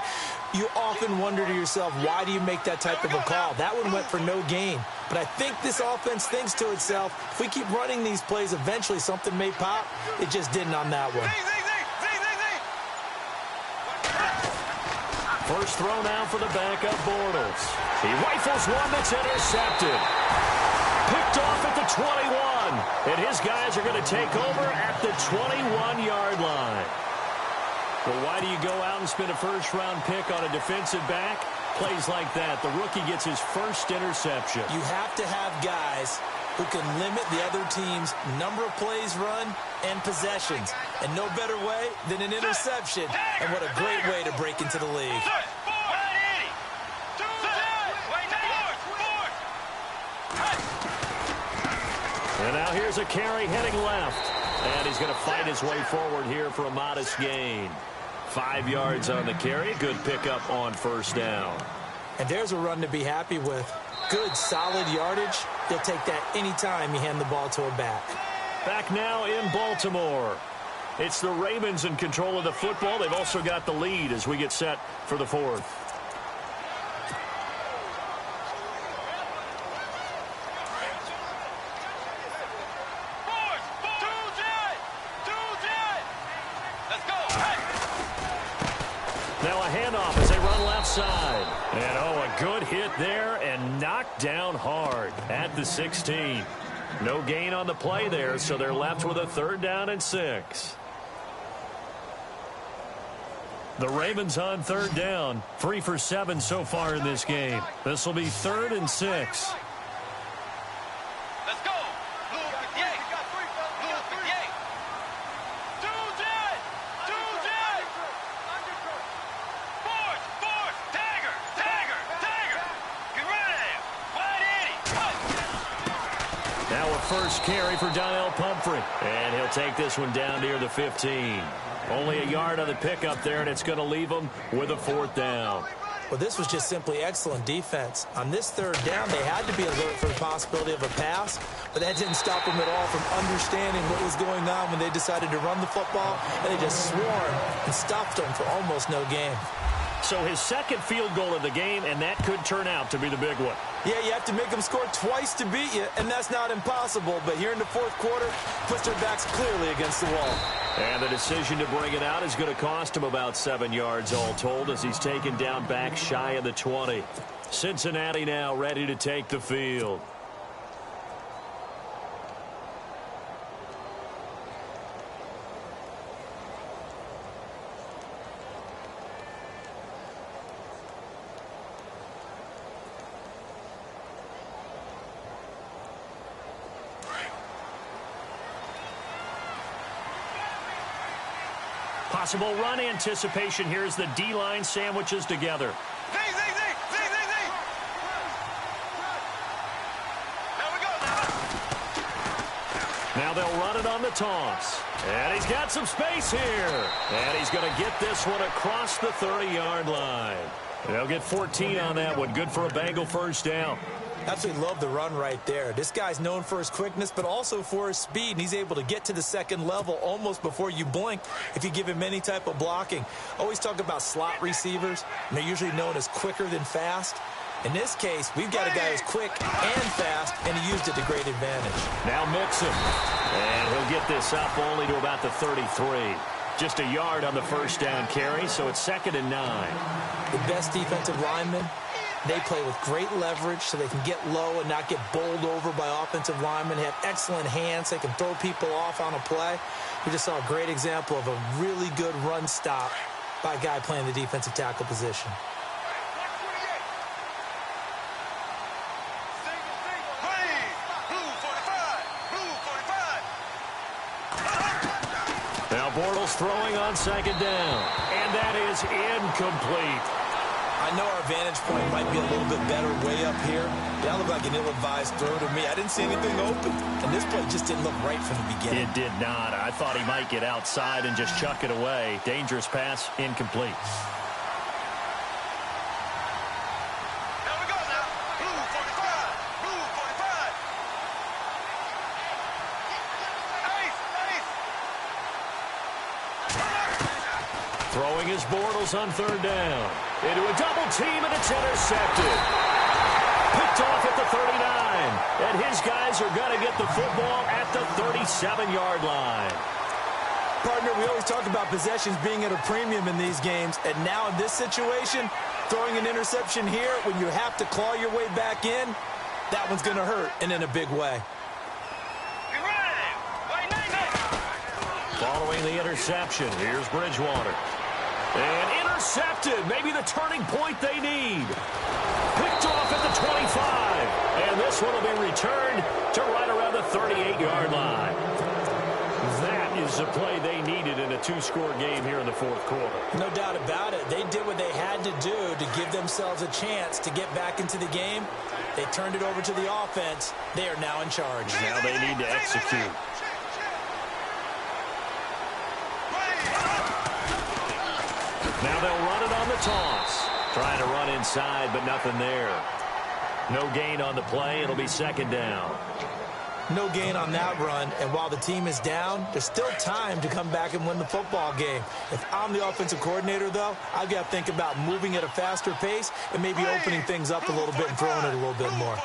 You often wonder to yourself, why do you make that type of a call? That one went for no gain. But I think this offense thinks to itself, if we keep running these plays, eventually something may pop. It just didn't on that one. First throw now for the backup, Bortles. He rifles one that's intercepted. Picked off at the 21. And his guys are going to take over at the 21-yard line. Well, why do you go out and spend a first-round pick on a defensive back? Plays like that. The rookie gets his first interception. You have to have guys who can limit the other team's number of plays run and possessions. And no better way than an interception. And what a great way to break into the league. And now here's a carry heading left. And he's going to fight his way forward here for a modest gain. 5 yards on the carry. Good pickup on first down. And there's a run to be happy with. Good, solid yardage. They'll take that anytime you hand the ball to a back. Back now in Baltimore. It's the Ravens in control of the football. They've also got the lead as we get set for the 4th. Now a handoff as they run left side. And a good hit there and knocked down hard at the 16. No gain on the play there, so they're left with a 3rd down and 6. The Ravens on 3rd down. 3 for 7 so far in this game. This will be 3rd and 6. Let's go. First carry for Donnell Pumphrey. And he'll take this one down near the 15. Only a yard on the pickup there, and it's going to leave him with a 4th down. Well, this was just simply excellent defense. On this third down, they had to be alert for the possibility of a pass, but that didn't stop them at all from understanding what was going on when they decided to run the football, and they just swarmed and stopped them for almost no gain. So his second field goal of the game, and that could turn out to be the big one. Yeah, you have to make them score twice to beat you, and that's not impossible. But here in the fourth quarter, puts their backs clearly against the wall. And the decision to bring it out is going to cost him about 7 yards all told as he's taken down back shy of the 20. Cincinnati now ready to take the field. Possible run anticipation here as the D-line sandwiches together. There we go. Now they'll run it on the toss. And he's got some space here. And he's going to get this one across the 30-yard line. They'll get 14 on that one. Good for a Bengal first down. Absolutely love the run right there. This guy's known for his quickness, but also for his speed, and he's able to get to the second level almost before you blink if you give him any type of blocking. Always talk about slot receivers, and they're usually known as quicker than fast. In this case, we've got a guy who's quick and fast, and he used it to great advantage. Now Mixon, and he'll get this up only to about the 33. Just a yard on the first down carry, so it's 2nd and 9. The best defensive linemen, they play with great leverage so they can get low and not get bowled over by offensive linemen. They have excellent hands. They can throw people off on a play. We just saw a great example of a really good run stop by a guy playing the defensive tackle position. Now Bortles throwing on 2nd down, and that is incomplete. I know our vantage point might be a little bit better way up here. That looked like an ill-advised throw to me. I didn't see anything open, and this play just didn't look right from the beginning. It did not. I thought he might get outside and just chuck it away. Dangerous pass, incomplete. There we go now. Blue 45. Blue 45. Throwing his Bortles on 3rd down. Into a double team, and it's intercepted. Picked off at the 39. And his guys are going to get the football at the 37-yard line. Partner, we always talk about possessions being at a premium in these games. And now in this situation, throwing an interception here when you have to claw your way back in, that one's going to hurt, and in a big way. Following the interception, here's Bridgewater. And intercepted, maybe the turning point they need. Picked off at the 25. And this one will be returned to right around the 38-yard line. That is the play they needed in a 2-score game here in the fourth quarter. No doubt about it. They did what they had to do to give themselves a chance to get back into the game. They turned it over to the offense. They are now in charge. Now they need to execute. Now they'll run it on the toss. Trying to run inside, but nothing there. No gain on the play. It'll be 2nd down. No gain on that run, and while the team is down, there's still time to come back and win the football game. If I'm the offensive coordinator, though, I've got to think about moving at a faster pace and maybe opening things up a little bit and throwing it a little bit more.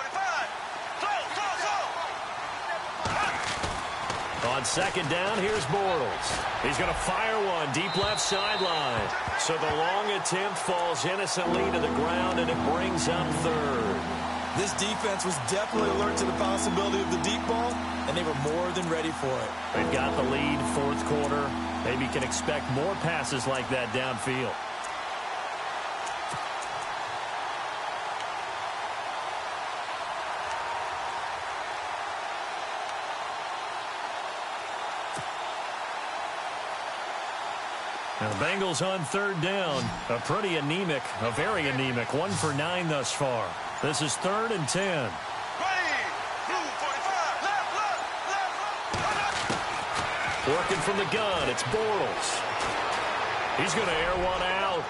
On 2nd down, here's Bortles. He's going to fire one deep left sideline. So the long attempt falls innocently to the ground, and it brings up 3rd. This defense was definitely alert to the possibility of the deep ball, and they were more than ready for it. They've got the lead, fourth quarter. Maybe can expect more passes like that downfield. Now the Bengals on 3rd down. A pretty anemic, a very anemic 1 for 9 thus far. This is 3rd and 10. Working from the gun, it's Bortles. He's going to air one out.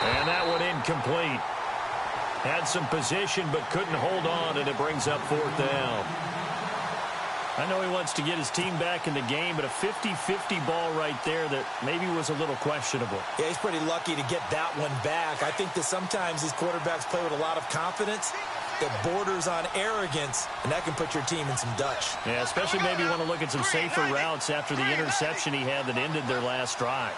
And that one incomplete. Had some position but couldn't hold on, and it brings up 4th down. I know he wants to get his team back in the game, but a 50-50 ball right there that maybe was a little questionable. Yeah, he's pretty lucky to get that one back. I think that sometimes these quarterbacks play with a lot of confidence that borders on arrogance, and that can put your team in some Dutch. Yeah, especially maybe want to look at some safer routes after the interception he had that ended their last drive.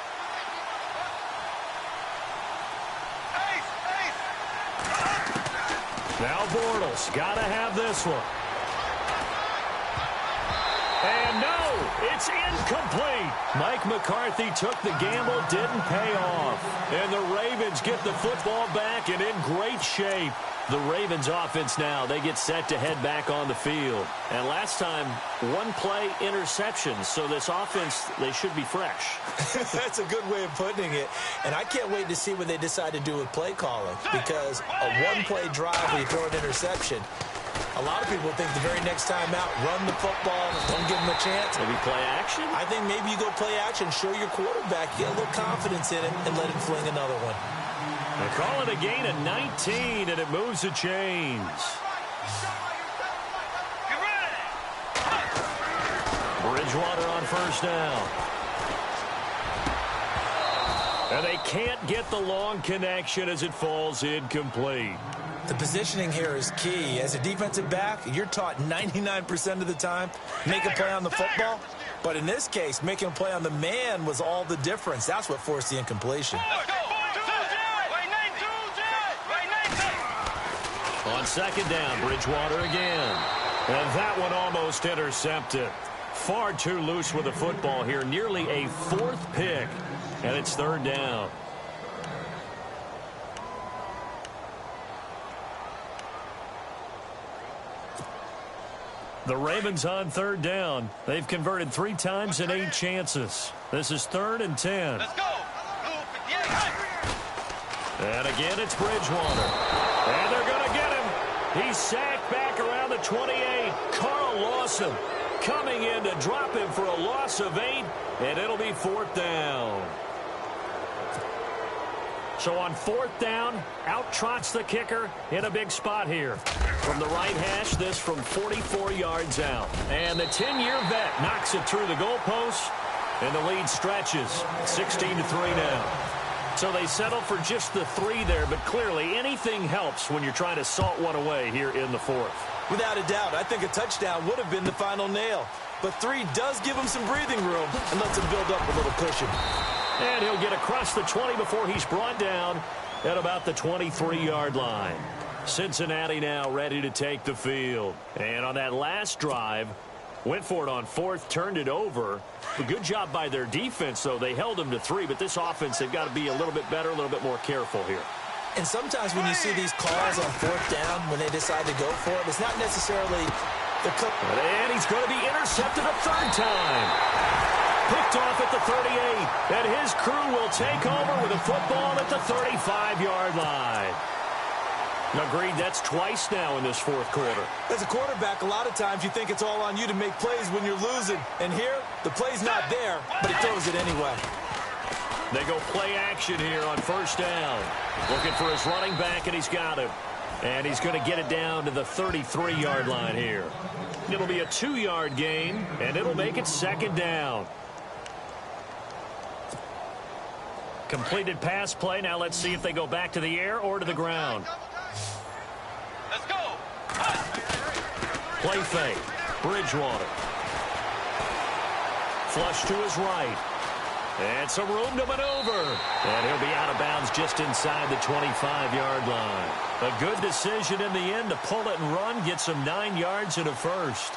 Now Bortles, got to have this one. And no, it's incomplete. Mike McCarthy took the gamble, didn't pay off. And the Ravens get the football back and in great shape. The Ravens offense now, they get set to head back on the field. And last time, one play interception. So this offense, they should be fresh. That's a good way of putting it. And I can't wait to see what they decide to do with play calling. Because a one-play drive where you throw an interception, a lot of people think the very next time out, run the football, don't give them a chance. Maybe play action? I think maybe you go play action, show your quarterback, get a little confidence in it, and let him fling another one. They call it a gain of 19, and it moves the chains. Bridgewater on 1st down. And they can't get the long connection as it falls incomplete. The positioning here is key. As a defensive back, you're taught 99% of the time, make a play on the football. But in this case, making a play on the man was all the difference. That's what forced the incompletion. On 2nd down, Bridgewater again. And that one almost intercepted. Far too loose with the football here. Nearly a 4th pick. And it's 3rd down. The Ravens on 3rd down. They've converted 3 times in 8 chances. This is 3rd and 10. Let's go. And again, it's Bridgewater. And they're going to get him. He's sacked back around the 28. Carl Lawson coming in to drop him for a loss of 8, and it'll be 4th down. So on 4th down, out trots the kicker in a big spot here. From the right hash, this from 44 yards out. And the 10-year vet knocks it through the goalpost, and the lead stretches 16-3 now. So they settle for just the 3 there, but clearly anything helps when you're trying to salt one away here in the 4th. Without a doubt, I think a touchdown would have been the final nail. But 3 does give him some breathing room and lets him build up a little cushion. And he'll get across the 20 before he's brought down at about the 23-yard line. Cincinnati now ready to take the field. And on that last drive, went for it on 4th, turned it over. A good job by their defense, though. They held them to 3, but this offense, they've got to be a little bit better, a little bit more careful here. And sometimes when you see these calls on 4th down, when they decide to go for it, it's not necessarily the... And he's going to be intercepted a 3rd time. Picked off at the 38, and his crew will take over with a football at the 35-yard line. Agreed, that's twice now in this 4th quarter. As a quarterback, a lot of times you think it's all on you to make plays when you're losing. And here, the play's not there, but he throws it anyway. They go play action here on 1st down. Looking for his running back, and he's got him. And he's going to get it down to the 33-yard line here. It'll be a 2-yard gain, and it'll make it 2nd down. Completed pass play. Now let's see if they go back to the air or to the ground. Let's go. Play fake. Bridgewater. Flush to his right. And some room to maneuver. And he'll be out of bounds just inside the 25-yard line. A good decision in the end to pull it and run. Get some 9 yards and a 1st.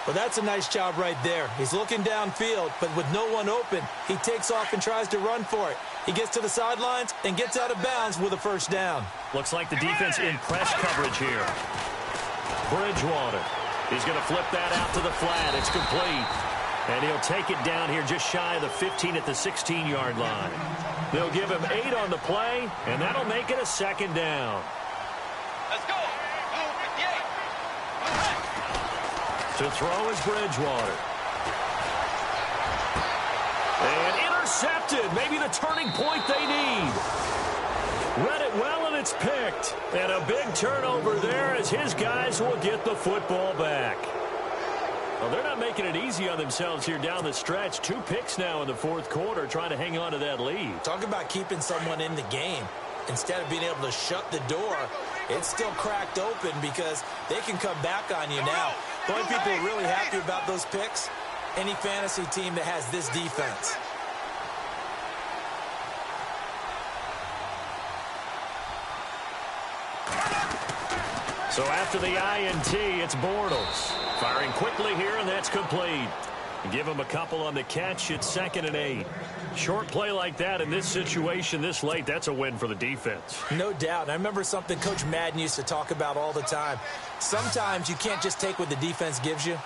Well, that's a nice job right there. He's looking downfield, but with no one open, he takes off and tries to run for it. He gets to the sidelines and gets out of bounds with a 1st down. Looks like the defense in press coverage here. Bridgewater. He's going to flip that out to the flat. It's complete. And he'll take it down here just shy of the 15 at the 16-yard line. They'll give him 8 on the play, and that'll make it a 2nd down. Let's go. To throw is Bridgewater. And intercepted. Maybe the turning point they need. Read it well, and it's picked. And a big turnover there as his guys will get the football back. Well, they're not making it easy on themselves here down the stretch. 2 picks now in the fourth quarter, trying to hang on to that lead. Talk about keeping someone in the game. Instead of being able to shut the door, it's still cracked open because they can come back on you now. The only people who are really happy about those picks, any fantasy team that has this defense. So after the INT, it's Bortles. Firing quickly here, and that's complete. Give him a couple on the catch. It's 2nd and 8. Short play like that in this situation this late, that's a win for the defense. No doubt. I remember something Coach Madden used to talk about all the time. Sometimes you can't just take what the defense gives you.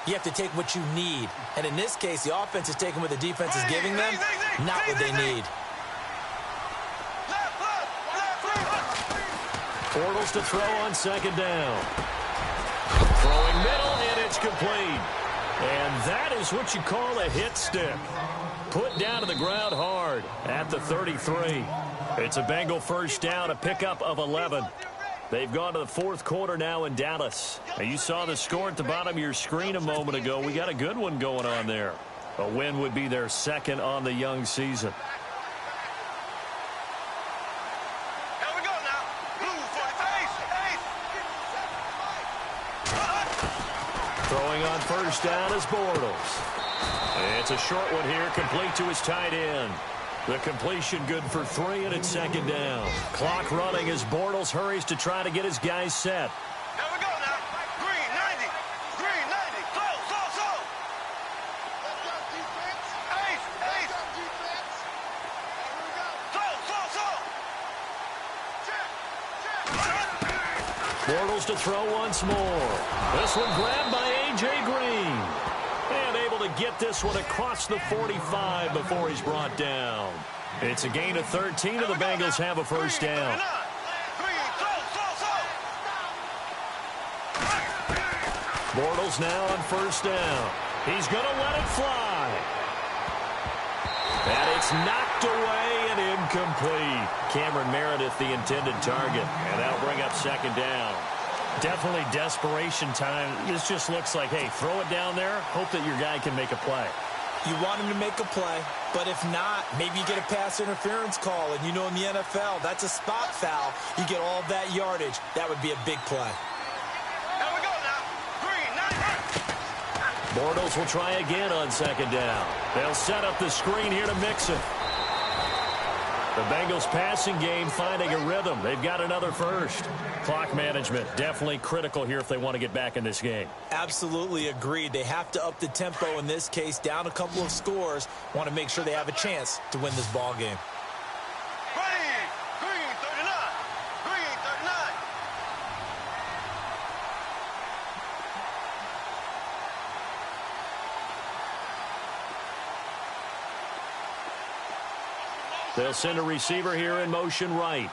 You have to take what you need. And in this case, the offense is taking what the defense is giving them, not what they need. Bortles to throw on 2nd down. Throwing middle, and it's complete. And that is what you call a hit stick. Put down to the ground hard at the 33. It's a Bengal first down, a pickup of 11. They've gone to the fourth quarter now in Dallas. Now, you saw the score at the bottom of your screen a moment ago. We got a good one going on there. A win would be their 2nd on the young season. Throwing on first down is Bortles. It's a short one here, complete to his tight end. The completion good for 3, and it's 2nd down. Clock running as Bortles hurries to try to get his guys set. Here we go now. Green 90. Green 90. Slow. Ace. Slow. Bortles to throw once more. This one grabbed by A.J. Green. And able to get this one across the 45 before he's brought down. It's a gain of 13, and the Bengals have a first down. Bortles now on first down. He's going to let it fly. And it's knocked away and incomplete. Cameron Meredith, the intended target. And that'll bring up 2nd down. Definitely desperation time. This just looks like, hey, throw it down there. Hope that your guy can make a play. You want him to make a play, but if not, maybe you get a pass interference call. And you know in the NFL, that's a spot foul. You get all that yardage. That would be a big play. Here we go now. Green 90. Bortles will try again on 2nd down. They'll set up the screen here to mix it. The Bengals passing game finding a rhythm. They've got another first. Clock management definitely critical here if they want to get back in this game. Absolutely agreed. They have to up the tempo in this case, down a couple of scores. Want to make sure they have a chance to win this ball game. Green 39. Green 39. They'll send a receiver here in motion right.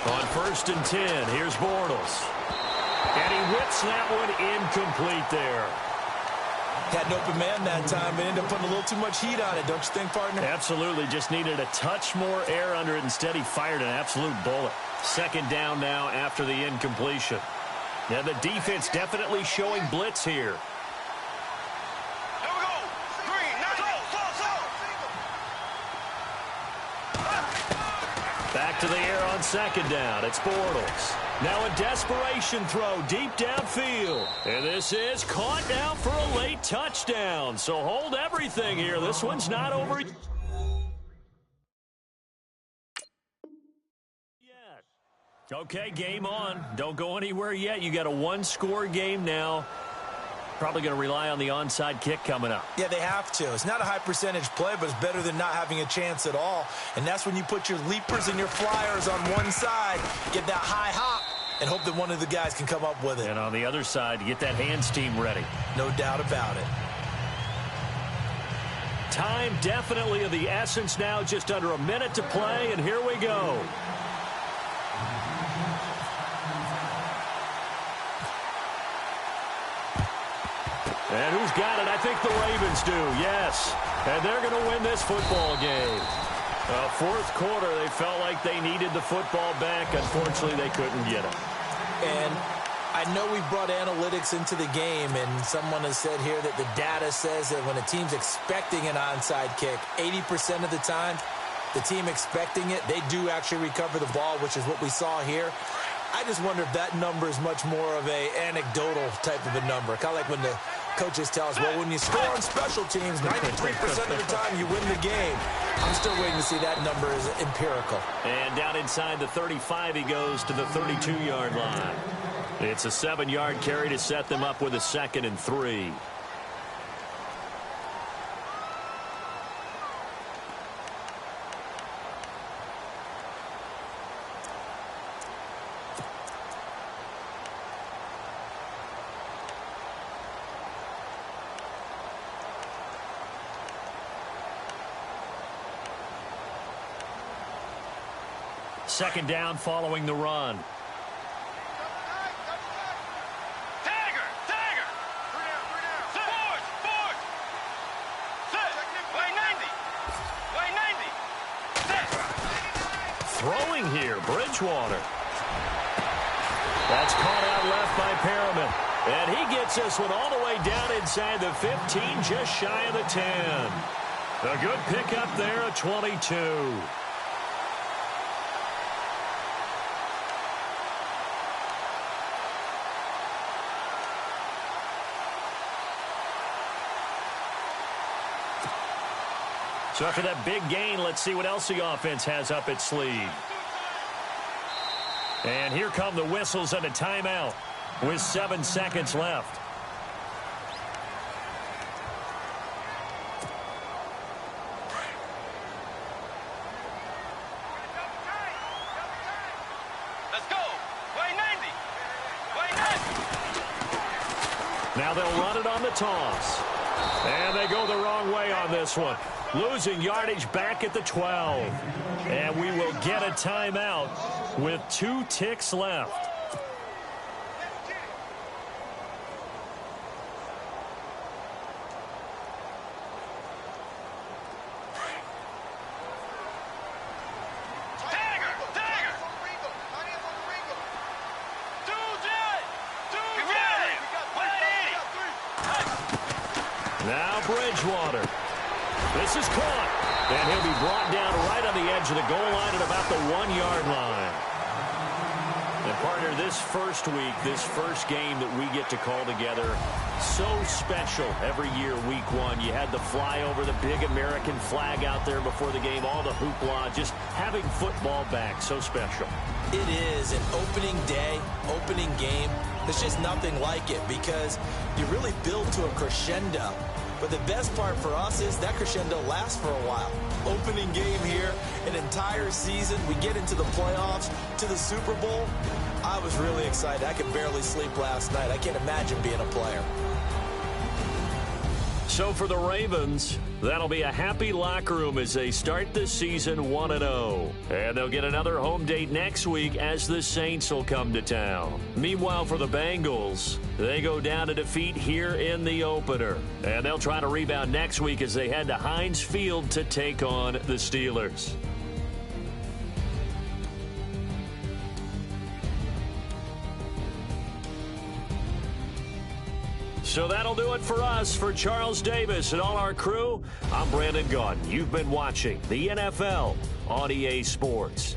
On 1st and 10, here's Bortles. And he whips that one incomplete there. Had an open man that time, but ended up putting a little too much heat on it, don't you think, partner? Absolutely. Just needed a touch more air under it. Instead, he fired an absolute bullet. 2nd down now after the incompletion. Now, the defense definitely showing blitz here. Back to the air on 2nd down. It's Bortles. Now a desperation throw deep downfield. And this is caught now for a late touchdown. So hold everything here. This one's not over yet. Okay, game on. Don't go anywhere yet. You got a 1-score game now. Probably going to rely on the onside kick coming up. Yeah, they have to. It's not a high percentage play, but it's better than not having a chance at all. And that's when you put your leapers and your flyers on one side, get that high hop, and hope that one of the guys can come up with it. And on the other side, get that hands team ready. No doubt about it. Time definitely of the essence now. Just under a minute to play, and here we go. And who's got it? I think the Ravens do, yes. And they're going to win this football game. Fourth quarter, they felt like they needed the football back. Unfortunately, they couldn't get it. And I know we brought analytics into the game, and someone has said here that the data says that when a team's expecting an onside kick, 80% of the time, the team expecting it, they do actually recover the ball, which is what we saw here. I just wonder if that number is much more of a anecdotal type of a number. Kind of like when the coaches tell us, well, when you score on special teams, 93% of the time you win the game. I'm still waiting to see that number is empirical. And down inside the 35, he goes to the 32-yard line. It's a 7-yard carry to set them up with a 2nd and 3. Second down following the run. Tagger! Tagger! Forward! Set! Way 90! Way 90! Set! Throwing here, Bridgewater. That's caught out left by Perriman. And he gets this one all the way down inside the 15, just shy of the 10. A good pickup there at 22. So after that big gain, let's see what else the offense has up its sleeve. And here come the whistles and a timeout with 7 seconds left. Let's go! Way 90! Way 90! Now they'll run it on the toss. And they go the wrong way on this one. Losing yardage back at the 12. And we will get a timeout with 2 ticks left. Now Bridgewater. This is caught. And he'll be brought down right on the edge of the goal line at about the 1-yard line. And partner, this first week, this first game that we get to call together, so special every year, week 1. You had the flyover, the big American flag out there before the game, all the hoopla, just having football back, so special. It is an opening day, opening game. There's just nothing like it because you really build to a crescendo. But the best part for us is that crescendo lasts for a while. Opening game here, an entire season. We get into the playoffs, to the Super Bowl. I was really excited. I could barely sleep last night. I can't imagine being a player. So for the Ravens, that'll be a happy locker room as they start this season 1-0. And they'll get another home date next week as the Saints will come to town. Meanwhile, for the Bengals, they go down to defeat here in the opener. And they'll try to rebound next week as they head to Heinz Field to take on the Steelers. So that'll do it for us. For Charles Davis and all our crew, I'm Brandon Gaudin. You've been watching the NFL on EA Sports.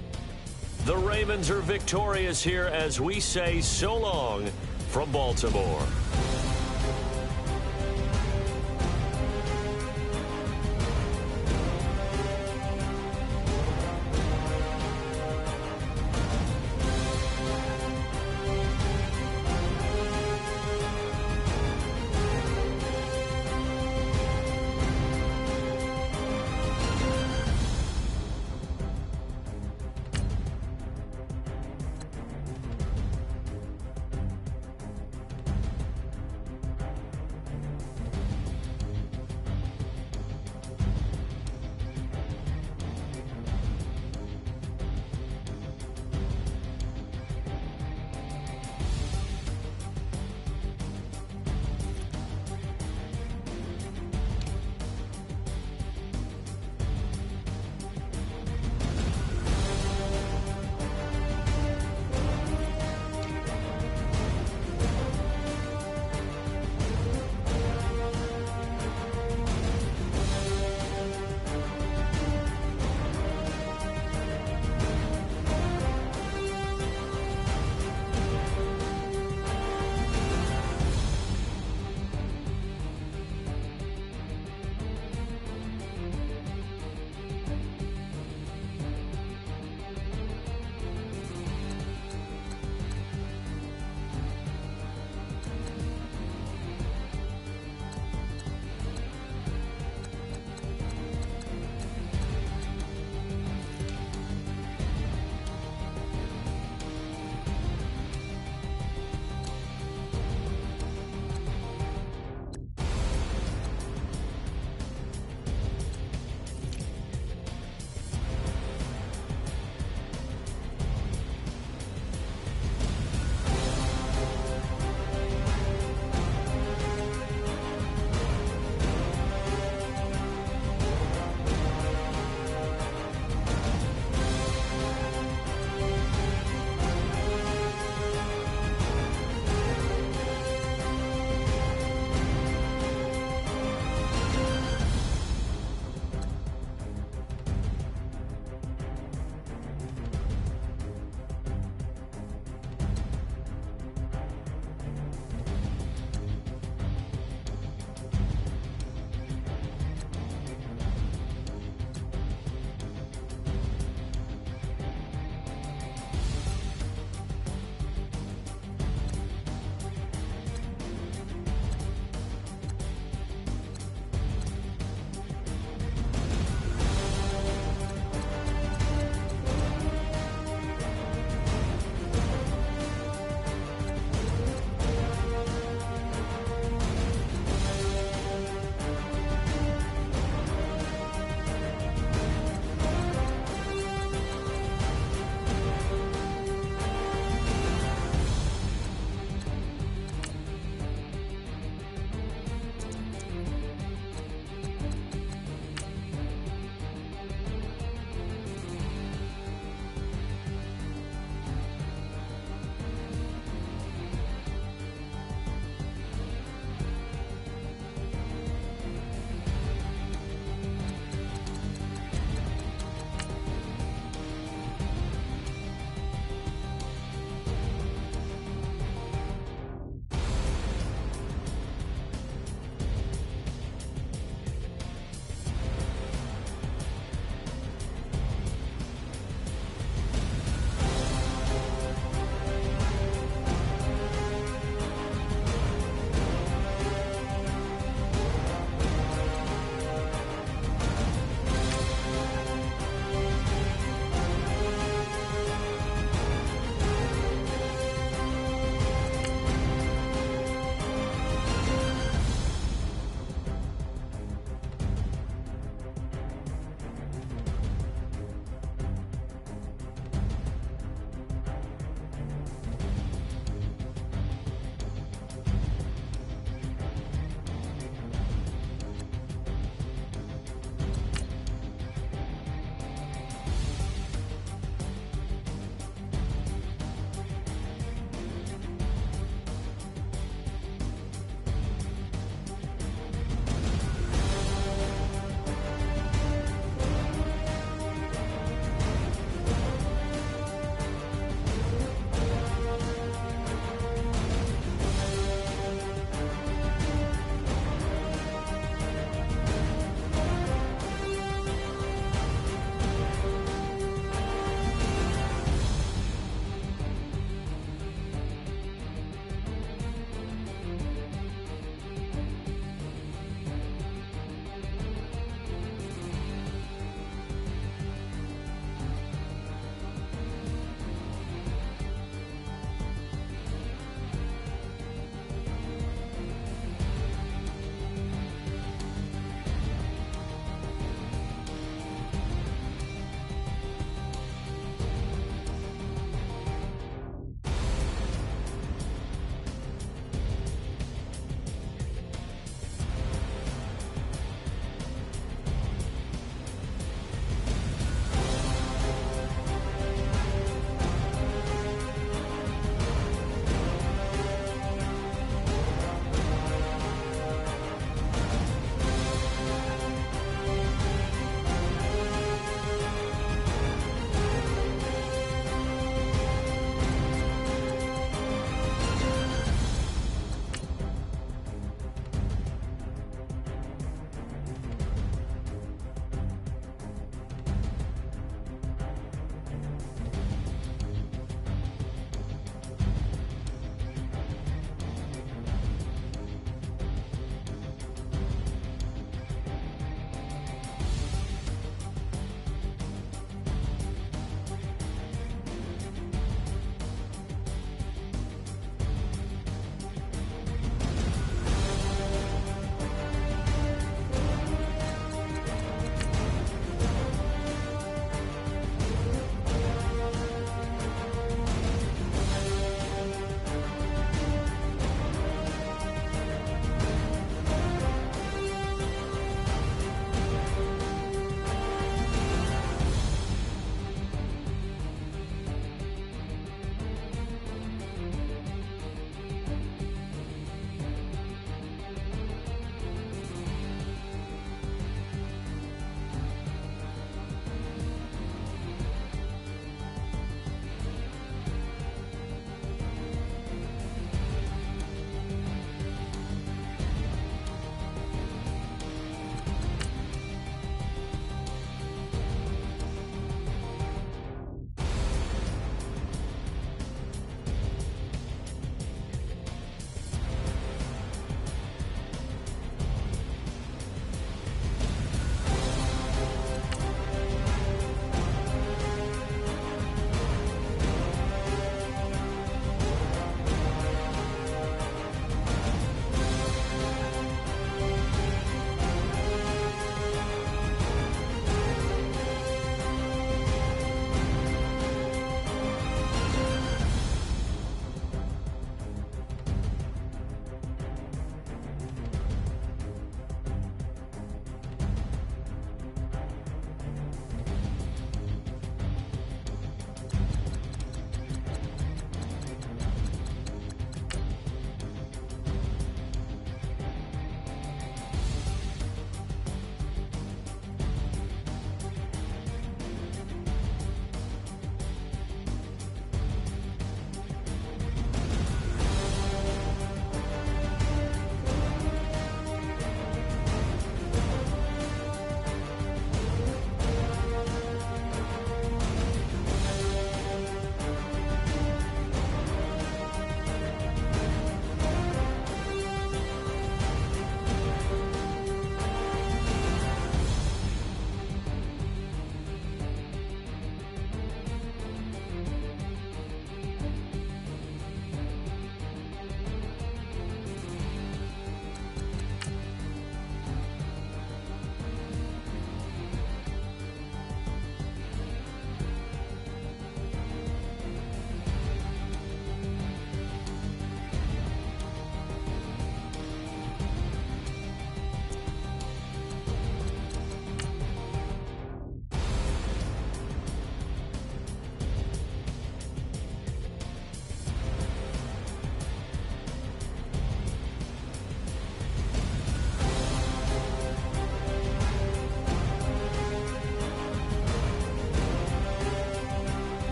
The Ravens are victorious here as we say so long from Baltimore.